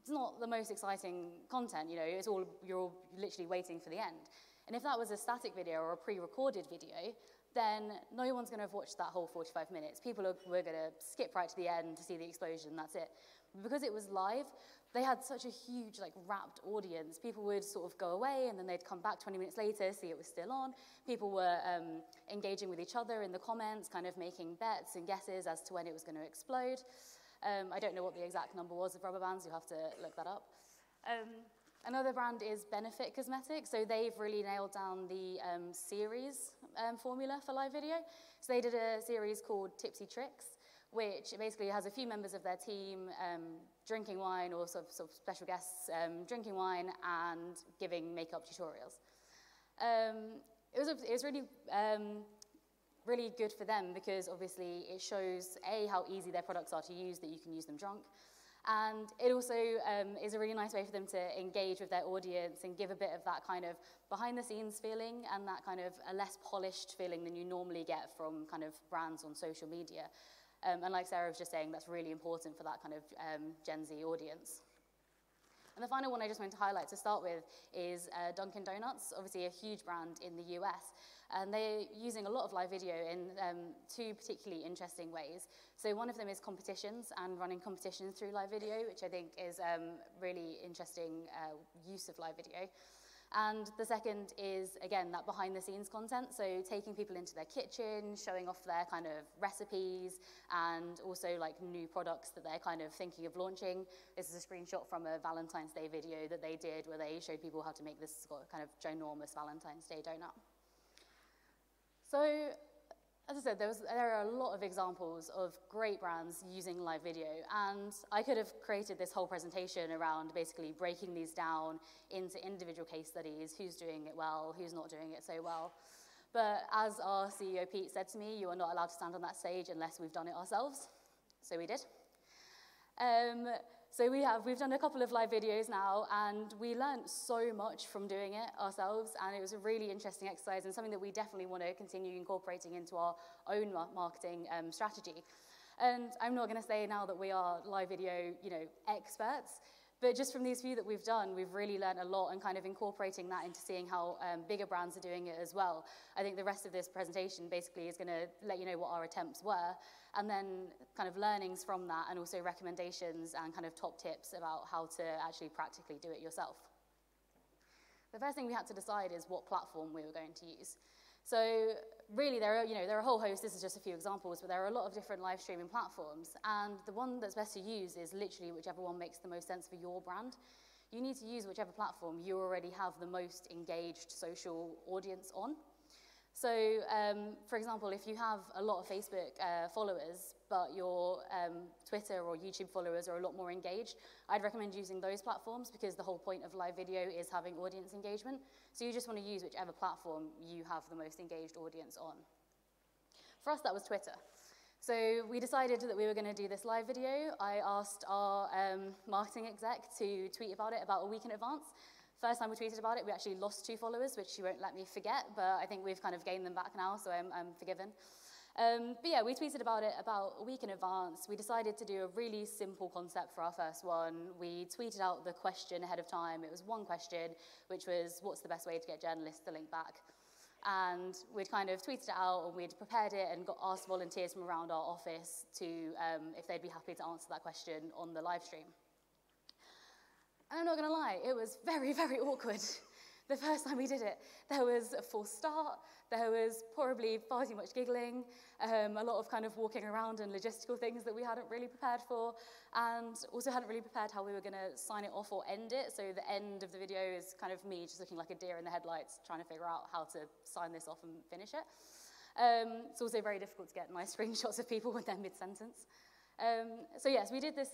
it's not the most exciting content, you're literally waiting for the end. And if that was a static video or a pre-recorded video, then no one's going to have watched that whole 45 minutes. People were going to skip right to the end to see the explosion, that's it. Because it was live, they had such a huge, rapt audience. People would sort of go away, and then they'd come back 20 minutes later, see it was still on. People were engaging with each other in the comments, kind of making bets and guesses as to when it was going to explode. I don't know what the exact number was of rubber bands. You'll have to look that up. Another brand is Benefit Cosmetics. So they've really nailed down the series formula for live video. So they did a series called Tipsy Tricks, which basically has a few members of their team drinking wine, or sort of special guests drinking wine and giving makeup tutorials. It was really, really good for them, because obviously it shows, A, how easy their products are to use, that you can use them drunk. And it also is a really nice way for them to engage with their audience and give a bit of that kind of behind-the-scenes feeling, and that kind of a less polished feeling than you normally get from kind of brands on social media. And like Sarah was just saying, that's really important for that kind of Gen Z audience. And the final one I just wanted to highlight to start with is Dunkin' Donuts, obviously a huge brand in the US. And they're using a lot of live video in two particularly interesting ways. So one of them is competitions, and running competitions through live video, which I think is really interesting use of live video. And the second is, again, that behind-the-scenes content, so taking people into their kitchen, showing off their kind of recipes, and also new products that they're kind of thinking of launching. This is a screenshot from a Valentine's Day video that they did, where they showed people how to make this kind of ginormous Valentine's Day donut. So, as I said, there are a lot of examples of great brands using live video, and I could have created this whole presentation around basically breaking these down into individual case studies, who's doing it well, who's not doing it so well. But as our CEO Pete said to me, you are not allowed to stand on that stage unless we've done it ourselves. So we did. So we've done a couple of live videos now, and we learned so much from doing it ourselves, and it was a really interesting exercise and something that we definitely want to continue incorporating into our own marketing strategy. And I'm not going to say now that we are live video, experts, but just from these few that we've done, we've really learned a lot, and kind of incorporating that into seeing how bigger brands are doing it as well. I think the rest of this presentation basically is going to let you know what our attempts were, and then kind of learnings from that, and also recommendations and kind of top tips about how to actually practically do it yourself. The first thing we had to decide is what platform we were going to use. So really, there are a whole host. This is just a few examples, but there are a lot of different live streaming platforms, and the one that's best to use is literally whichever one makes the most sense for your brand. You need to use whichever platform you already have the most engaged social audience on. So, for example, if you have a lot of Facebook followers, but your Twitter or YouTube followers are a lot more engaged, I'd recommend using those platforms, because the whole point of live video is having audience engagement. So you just want to use whichever platform you have the most engaged audience on. For us, that was Twitter. So we decided that we were going to do this live video. I asked our marketing exec to tweet about it about a week in advance. First time we tweeted about it, we actually lost 2 followers, which she won't let me forget, but I think we've kind of gained them back now, so I'm forgiven. But yeah, we tweeted about it about a week in advance. We decided to do a really simple concept for our first one. We tweeted out the question ahead of time. It was one question, which was, what's the best way to get journalists to link back? And we'd kind of tweeted it out, and we'd prepared it and asked volunteers from around our office to, if they'd be happy to answer that question on the live stream. And I'm not going to lie, it was very, very awkward. The first time we did it, there was a false start, there was probably far too much giggling, a lot of kind of walking around and logistical things that we hadn't really prepared for, and also hadn't really prepared how we were going to sign it off or end it. So the end of the video is kind of me just looking like a deer in the headlights, trying to figure out how to sign this off and finish it. It's also very difficult to get nice screenshots of people when they're mid-sentence. So yes, we did this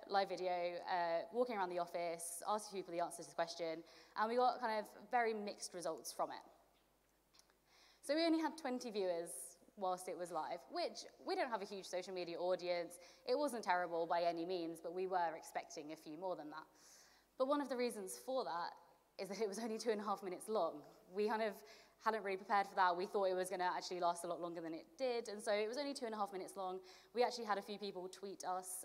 live video, walking around the office, asked people the answer to the question, and we got kind of very mixed results from it. So we only had 20 viewers whilst it was live, which we don't have a huge social media audience. It wasn't terrible by any means, but we were expecting a few more than that. But one of the reasons for that is that it was only 2.5 minutes long. We kind of hadn't really prepared for that. We thought it was going to actually last a lot longer than it did, and so it was only 2.5 minutes long. We actually had a few people tweet us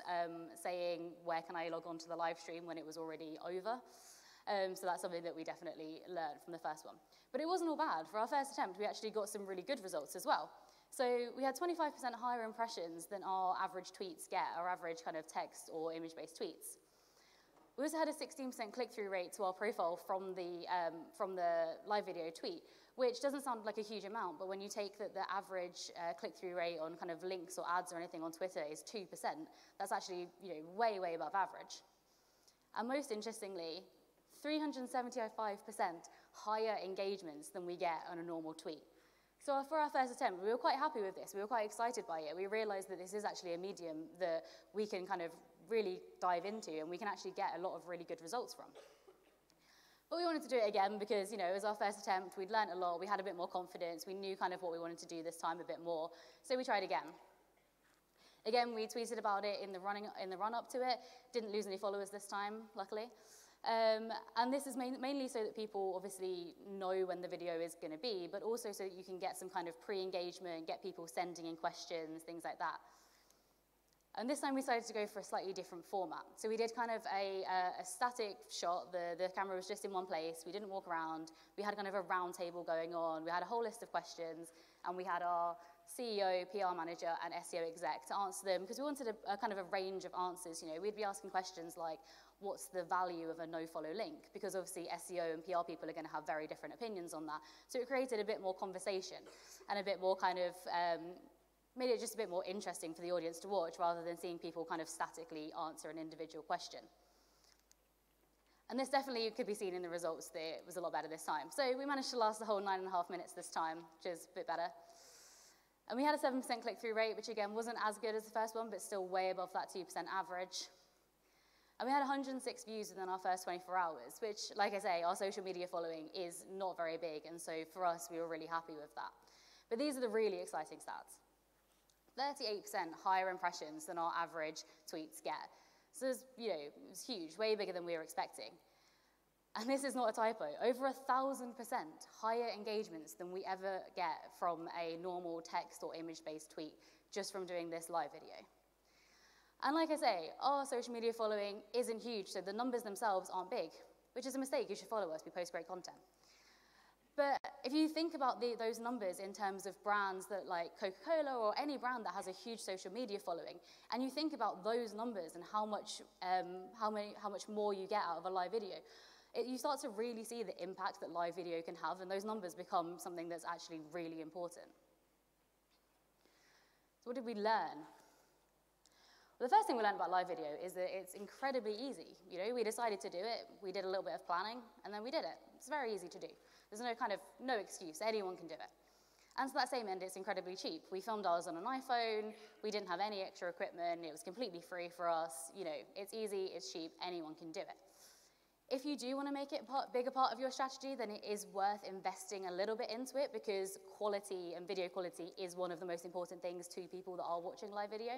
saying, where can I log on to the live stream when it was already over? So that's something that we definitely learned from the first one. But it wasn't all bad. For our first attempt, we actually got some really good results as well. So we had 25% higher impressions than our average tweets get, our average kind of text or image-based tweets. We also had a 16% click-through rate to our profile from the live video tweet, which doesn't sound like a huge amount, but when you take that the average click-through rate on kind of links or ads or anything on Twitter is 2%, that's actually way, way above average. And most interestingly, 375% higher engagements than we get on a normal tweet. So for our first attempt, we were quite happy with this. We were quite excited by it. We realized that this is actually a medium that we can kind of really dive into and we can actually get a lot of really good results from. But we wanted to do it again because, it was our first attempt. We'd learned a lot. We had a bit more confidence. We knew kind of what we wanted to do this time a bit more. So we tried again. Again, we tweeted about it in the run-up to it. Didn't lose any followers this time, luckily. And this is mainly so that people obviously know when the video is going to be, but also so that you can get some kind of pre-engagement, get people sending in questions, things like that. And this time we decided to go for a slightly different format. So we did kind of a static shot. The camera was just in one place. We didn't walk around. We had kind of a round table going on. We had a whole list of questions, and we had our CEO, PR manager, and SEO exec to answer them, because we wanted a kind of a range of answers. We'd be asking questions like, what's the value of a no-follow link? Because obviously SEO and PR people are going to have very different opinions on that. So it created a bit more conversation and a bit more kind of, made it just a bit more interesting for the audience to watch rather than seeing people kind of statically answer an individual question. And this definitely could be seen in the results that it was a lot better this time. So we managed to last the whole 9.5 minutes this time, which is a bit better. And we had a 7% click-through rate, which again wasn't as good as the first one, but still way above that 2% average. And we had 106 views within our first 24 hours, which, like I say, our social media following is not very big, and so for us, we were really happy with that. But these are the really exciting stats. 38% higher impressions than our average tweets get. So it's huge, way bigger than we were expecting. And this is not a typo. Over 1,000% higher engagements than we ever get from a normal text or image-based tweet just from doing this live video. And like I say, our social media following isn't huge, so the numbers themselves aren't big, which is a mistake. You should follow us. We post great content. But if you think about those numbers in terms of brands that like Coca-Cola or any brand that has a huge social media following, and you think about those numbers and how much more you get out of a live video, you start to really see the impact that live video can have, and those numbers become something that's actually really important. So what did we learn? Well, the first thing we learned about live video is that it's incredibly easy. We decided to do it, we did a little bit of planning, and then we did it. It's very easy to do. There's no excuse, anyone can do it. And to that same end, it's incredibly cheap. We filmed ours on an iPhone, we didn't have any extra equipment, it was completely free for us. It's easy, it's cheap, anyone can do it. If you do want to make it a bigger part of your strategy, then it is worth investing a little bit into it, because quality and video quality is one of the most important things to people that are watching live video.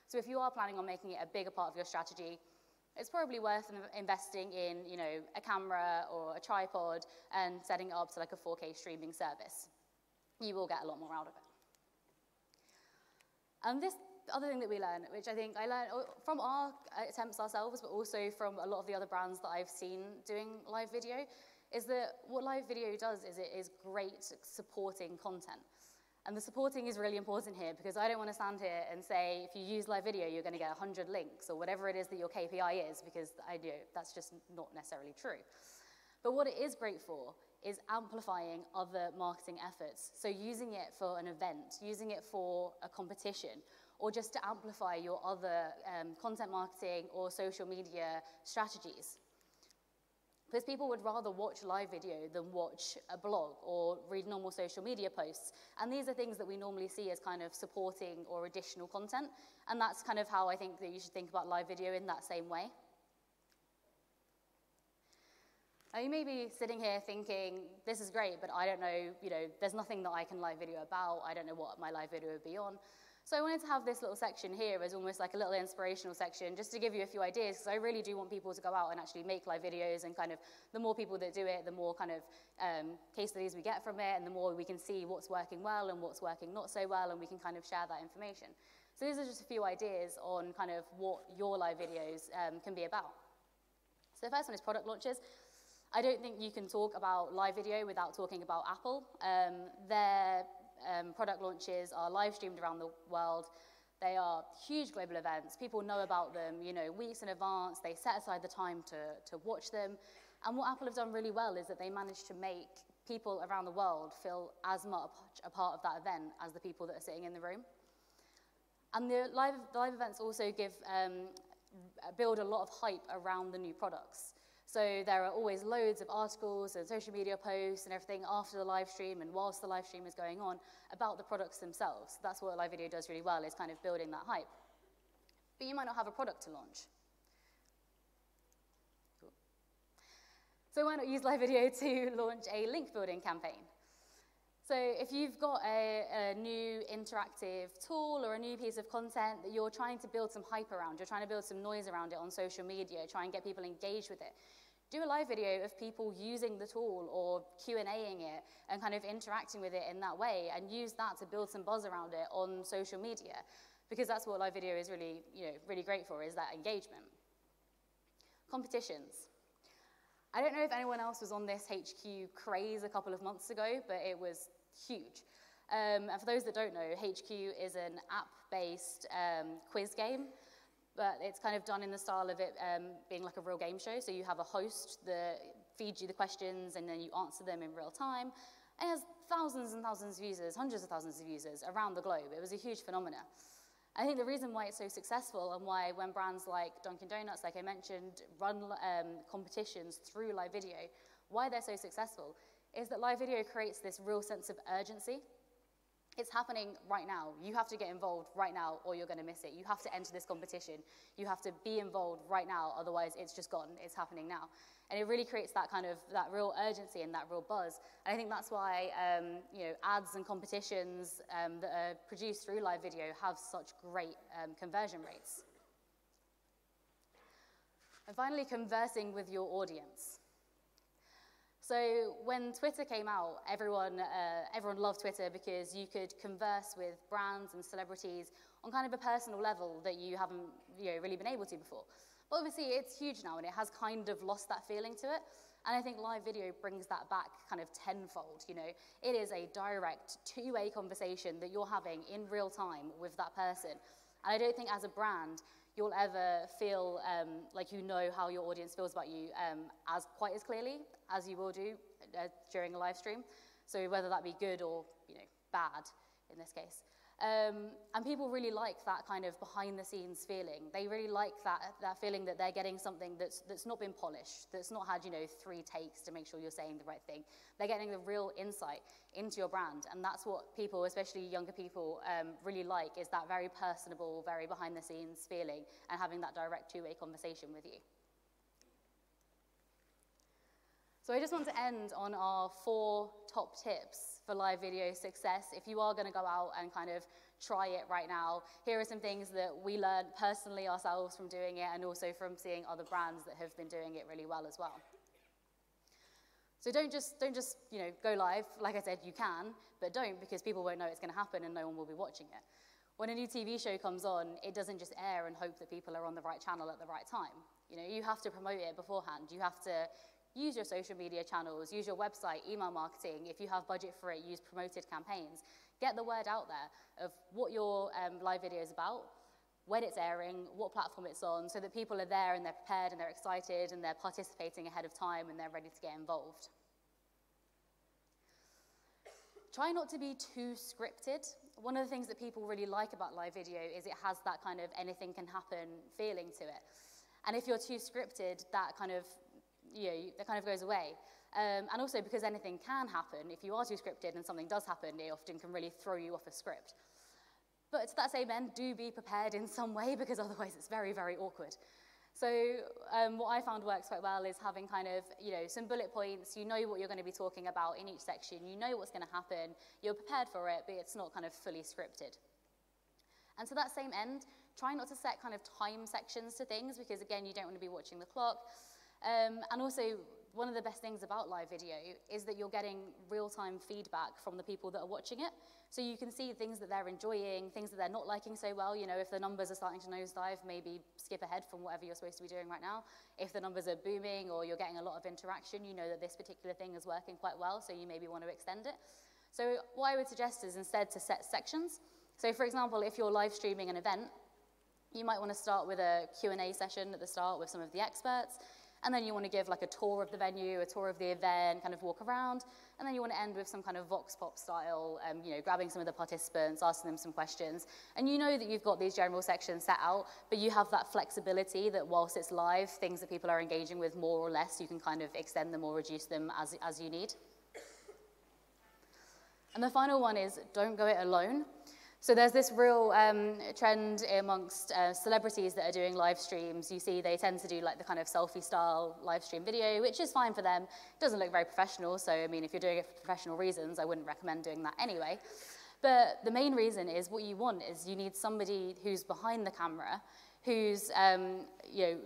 So if you are planning on making it a bigger part of your strategy, it's probably worth investing in, a camera or a tripod and setting it up to like a 4K streaming service. You will get a lot more out of it. And this other thing that we learned, which I think I learned from our attempts ourselves, but also from a lot of the other brands that I've seen doing live video, is that what live video does is it is great supporting content. And the supporting is really important here, because I don't want to stand here and say, if you use live video, you're going to get 100 links or whatever it is that your KPI is, because that's just not necessarily true. But what it is great for is amplifying other marketing efforts. So using it for an event, using it for a competition, or just to amplify your other content marketing or social media strategies. Because people would rather watch live video than watch a blog or read normal social media posts. And these are things that we normally see as kind of supporting or additional content. And that's kind of how I think that you should think about live video in that same way. Now, you may be sitting here thinking, this is great, but I don't know, there's nothing that I can live video about. I don't know what my live video would be on. So I wanted to have this little section here as almost like a little inspirational section, just to give you a few ideas, because I really do want people to go out and actually make live videos, and kind of the more people that do it, the more kind of case studies we get from it, and the more we can see what's working well and what's working not so well, and we can kind of share that information. So these are just a few ideas on kind of what your live videos can be about. So the first one is product launches. I don't think you can talk about live video without talking about Apple. Their product launches are live streamed around the world. They are huge global events. People know about them, weeks in advance. They set aside the time to watch them. And what Apple have done really well is that they managed to make people around the world feel as much a part of that event as the people that are sitting in the room. And the live events also build a lot of hype around the new products. So there are always loads of articles and social media posts and everything after the live stream and whilst the live stream is going on about the products themselves. That's what a live video does really well, is kind of building that hype. But you might not have a product to launch. Cool. So why not use live video to launch a link building campaign? So if you've got a new interactive tool or a new piece of content that you're trying to build some hype around, you're trying to build some noise around it on social media, try and get people engaged with it, do a live video of people using the tool or Q&Aing it and kind of interacting with it in that way, and use that to build some buzz around it on social media, because that's what live video is really, really great for, is that engagement. Competitions. I don't know if anyone else was on this HQ craze a couple of months ago, but it was huge. And for those that don't know, HQ is an app-based quiz game, but it's kind of done in the style of it being like a real game show. So you have a host that feeds you the questions, and then you answer them in real time. And it has thousands and thousands of users, hundreds of thousands of users around the globe. It was a huge phenomenon. I think the reason why it's so successful, and why when brands like Dunkin' Donuts, like I mentioned, run competitions through live video, why they're so successful, is that live video creates this real sense of urgency. It's happening right now. You have to get involved right now, or you're going to miss it. You have to enter this competition. You have to be involved right now, otherwise it's just gone. It's happening now. And it really creates that kind of, that real urgency and that real buzz. And I think that's why ads and competitions that are produced through live video have such great conversion rates. And finally, conversing with your audience. So when Twitter came out, everyone loved Twitter because you could converse with brands and celebrities on kind of a personal level that you haven't really been able to before. But obviously it's huge now, and it has kind of lost that feeling to it. And I think live video brings that back kind of tenfold. It is a direct, two-way conversation that you're having in real time with that person. And I don't think as a brand you'll ever feel like you know how your audience feels about you quite as clearly as you will do during a live stream. So whether that be good or bad in this case. And people really like that kind of behind-the-scenes feeling. They really like that feeling that they're getting something that's not been polished, that's not had 3 takes to make sure you're saying the right thing. They're getting the real insight into your brand, and that's what people, especially younger people, really like, is that very personable, very behind-the-scenes feeling, and having that direct two-way conversation with you. So I just want to end on our 4 top tips for live video success. If you are going to go out and kind of try it right now, here are some things that we learned personally ourselves from doing it, and also from seeing other brands that have been doing it really well as well. So don't just go live. Like I said, you can, but don't, because people won't know it's going to happen and no one will be watching it. When a new TV show comes on, it doesn't just air and hope that people are on the right channel at the right time. You have to promote it beforehand. You have to use your social media channels, use your website, email marketing. If you have budget for it, use promoted campaigns. Get the word out there of what your live video is about, when it's airing, what platform it's on, so that people are there and they're prepared and they're excited and they're participating ahead of time and they're ready to get involved. Try not to be too scripted. One of the things that people really like about live video is it has that kind of anything can happen feeling to it. And if you're too scripted, that kind of goes away. And also because anything can happen, if you are too scripted and something does happen, it often can really throw you off a script. But to that same end, do be prepared in some way, because otherwise it's very, very awkward. So what I found works quite well is having kind of, some bullet points. You know what you're going to be talking about in each section. You know what's going to happen. You're prepared for it, but it's not kind of fully scripted. And to that same end, try not to set kind of time sections to things because, again, you don't want to be watching the clock. And also, one of the best things about live video is that you're getting real-time feedback from the people that are watching it. So you can see things that they're enjoying, things that they're not liking so well. If the numbers are starting to nosedive, maybe skip ahead from whatever you're supposed to be doing right now. If the numbers are booming or you're getting a lot of interaction, you know that this particular thing is working quite well, so you maybe want to extend it. So what I would suggest is instead to set sections. So for example, if you're live streaming an event, you might want to start with a Q&A session at the start with some of the experts, and then you want to give like a tour of the venue, a tour of the event, kind of walk around, and then you want to end with some kind of vox pop style, grabbing some of the participants, asking them some questions, and you know that you've got these general sections set out, but you have that flexibility that whilst it's live, things that people are engaging with more or less, you can kind of extend them or reduce them as you need. And the final one is don't go it alone. So there's this real trend amongst celebrities that are doing live streams. You see they tend to do like the kind of selfie style live stream video, which is fine for them. It doesn't look very professional. So, I mean, if you're doing it for professional reasons, I wouldn't recommend doing that anyway. But the main reason is what you want is you need somebody who's behind the camera, who's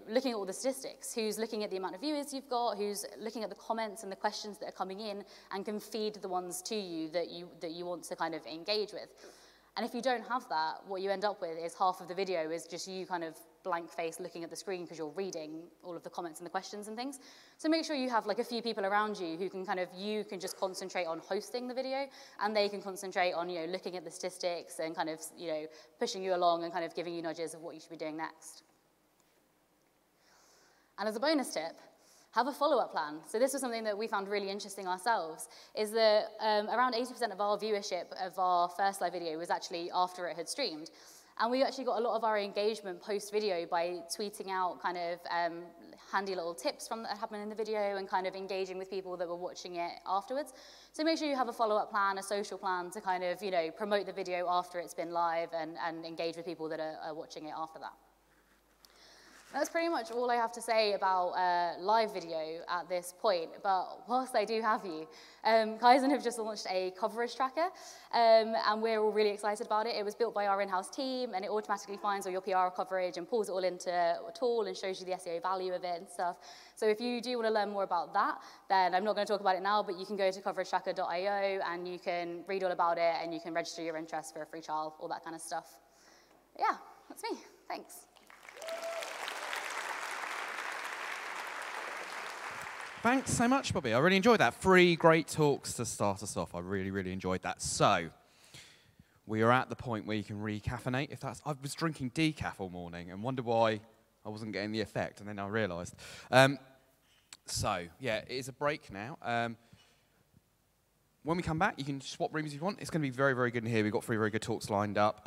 looking at all the statistics, who's looking at the amount of viewers you've got, who's looking at the comments and the questions that are coming in and can feed the ones to you that you want to kind of engage with. And if you don't have that, what you end up with is half of the video is just you kind of blank face looking at the screen because you're reading all of the comments and the questions and things. So make sure you have like a few people around you who can you can just concentrate on hosting the video and they can concentrate on, looking at the statistics and kind of, pushing you along and kind of giving you nudges of what you should be doing next. And as a bonus tip, have a follow-up plan. So this was something that we found really interesting ourselves, is that around 80% of our viewership of our first live video was actually after it had streamed. And we actually got a lot of our engagement post-video by tweeting out kind of handy little tips from that happened in the video and kind of engaging with people that were watching it afterwards. So make sure you have a follow-up plan, a social plan to kind of, promote the video after it's been live and engage with people that are watching it after that. That's pretty much all I have to say about live video at this point, but whilst I do have you, Kaizen have just launched a coverage tracker, and we're all really excited about it. It was built by our in-house team, and it automatically finds all your PR coverage and pulls it all into a tool and shows you the SEO value of it and stuff. So if you do want to learn more about that, then I'm not going to talk about it now, but you can go to coveragetracker.io, and you can read all about it, and you can register your interest for a free trial, all that kind of stuff. Yeah, that's me. Thanks. Thanks so much, Bobby. I really enjoyed that. 3 great talks to start us off. I really, really enjoyed that. So, we are at the point where you can recaffeinate. I was drinking decaf all morning and wondered why I wasn't getting the effect, and then I realised. So, yeah, it is a break now. When we come back, you can swap rooms if you want. It's going to be very, very good in here. We've got 3 very good talks lined up.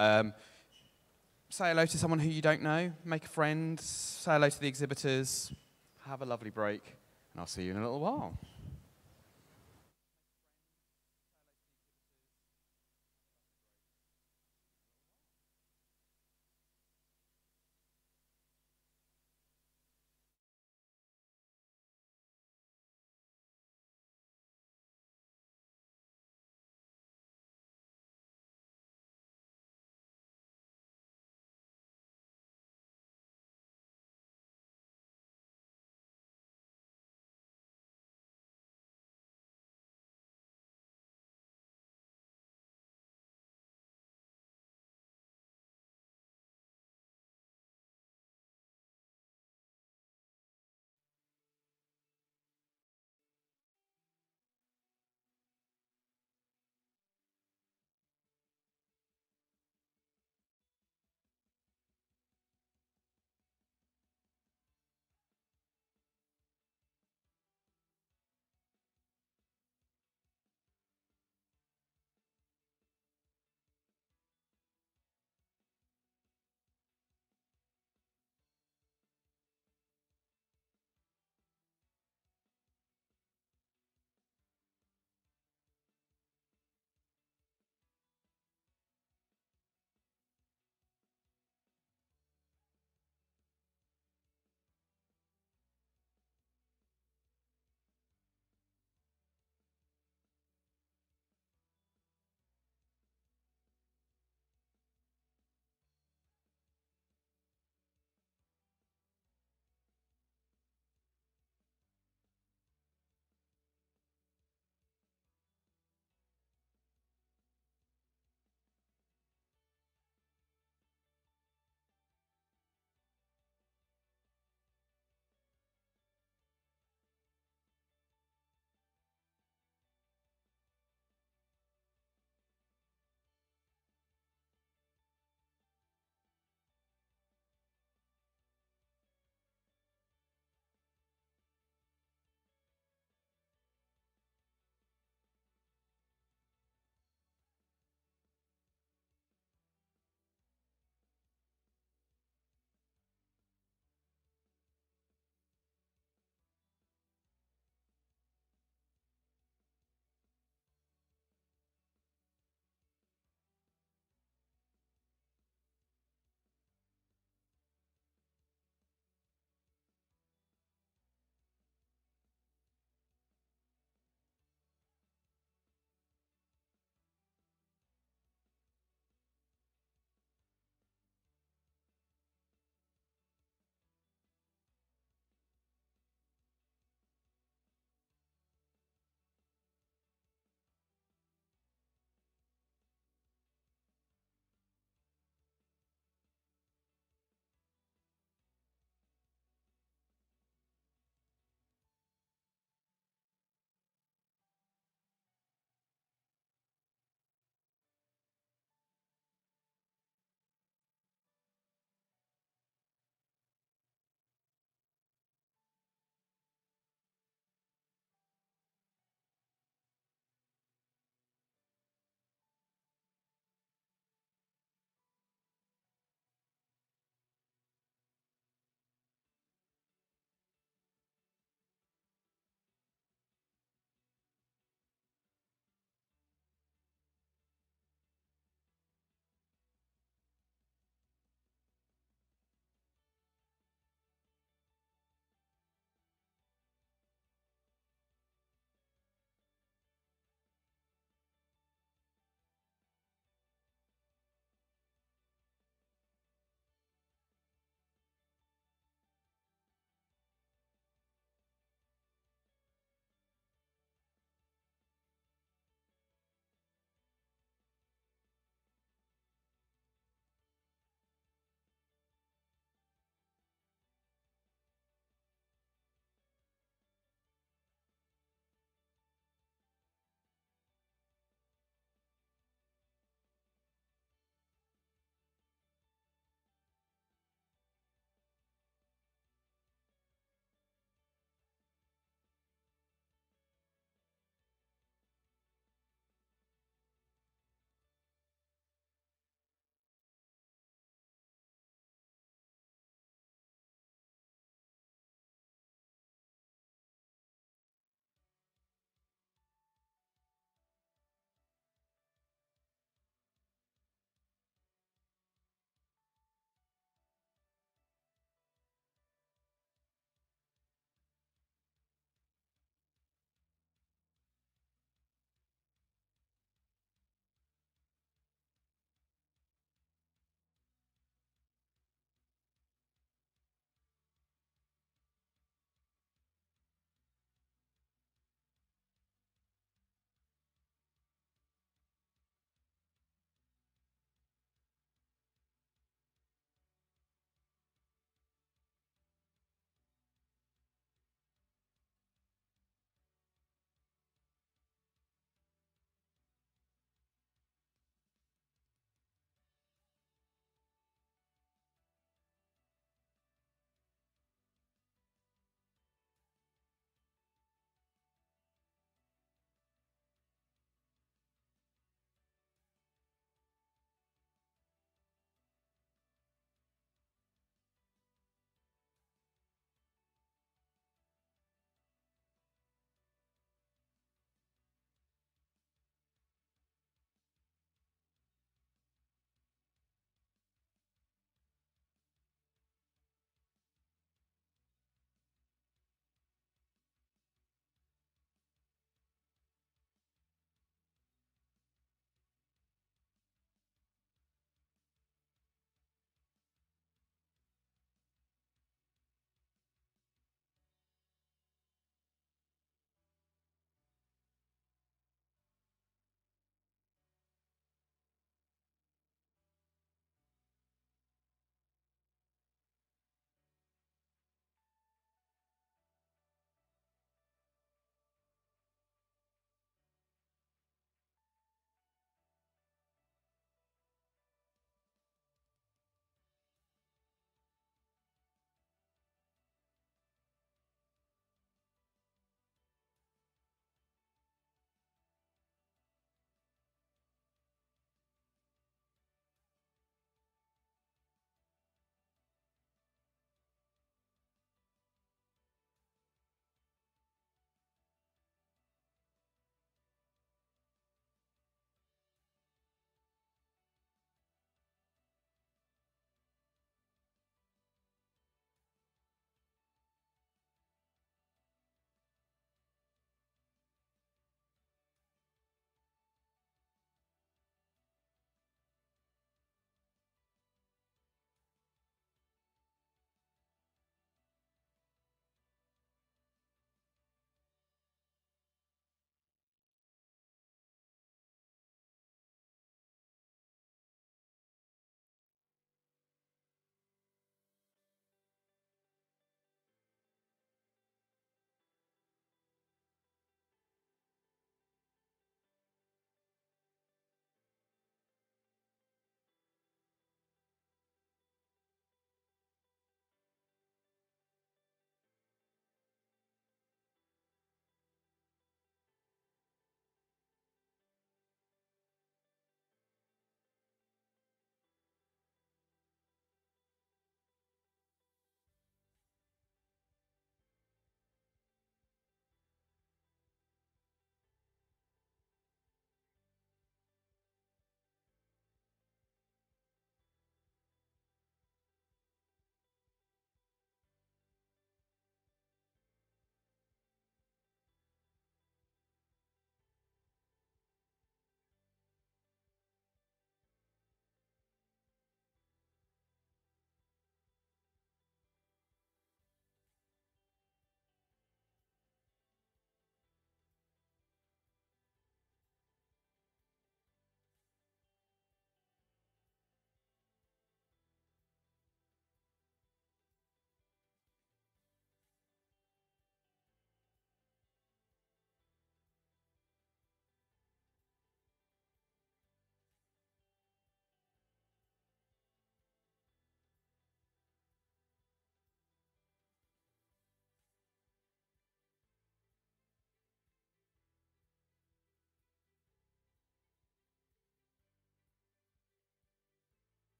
Say hello to someone who you don't know. Make a friend. Say hello to the exhibitors. Have a lovely break. And I'll see you in a little while.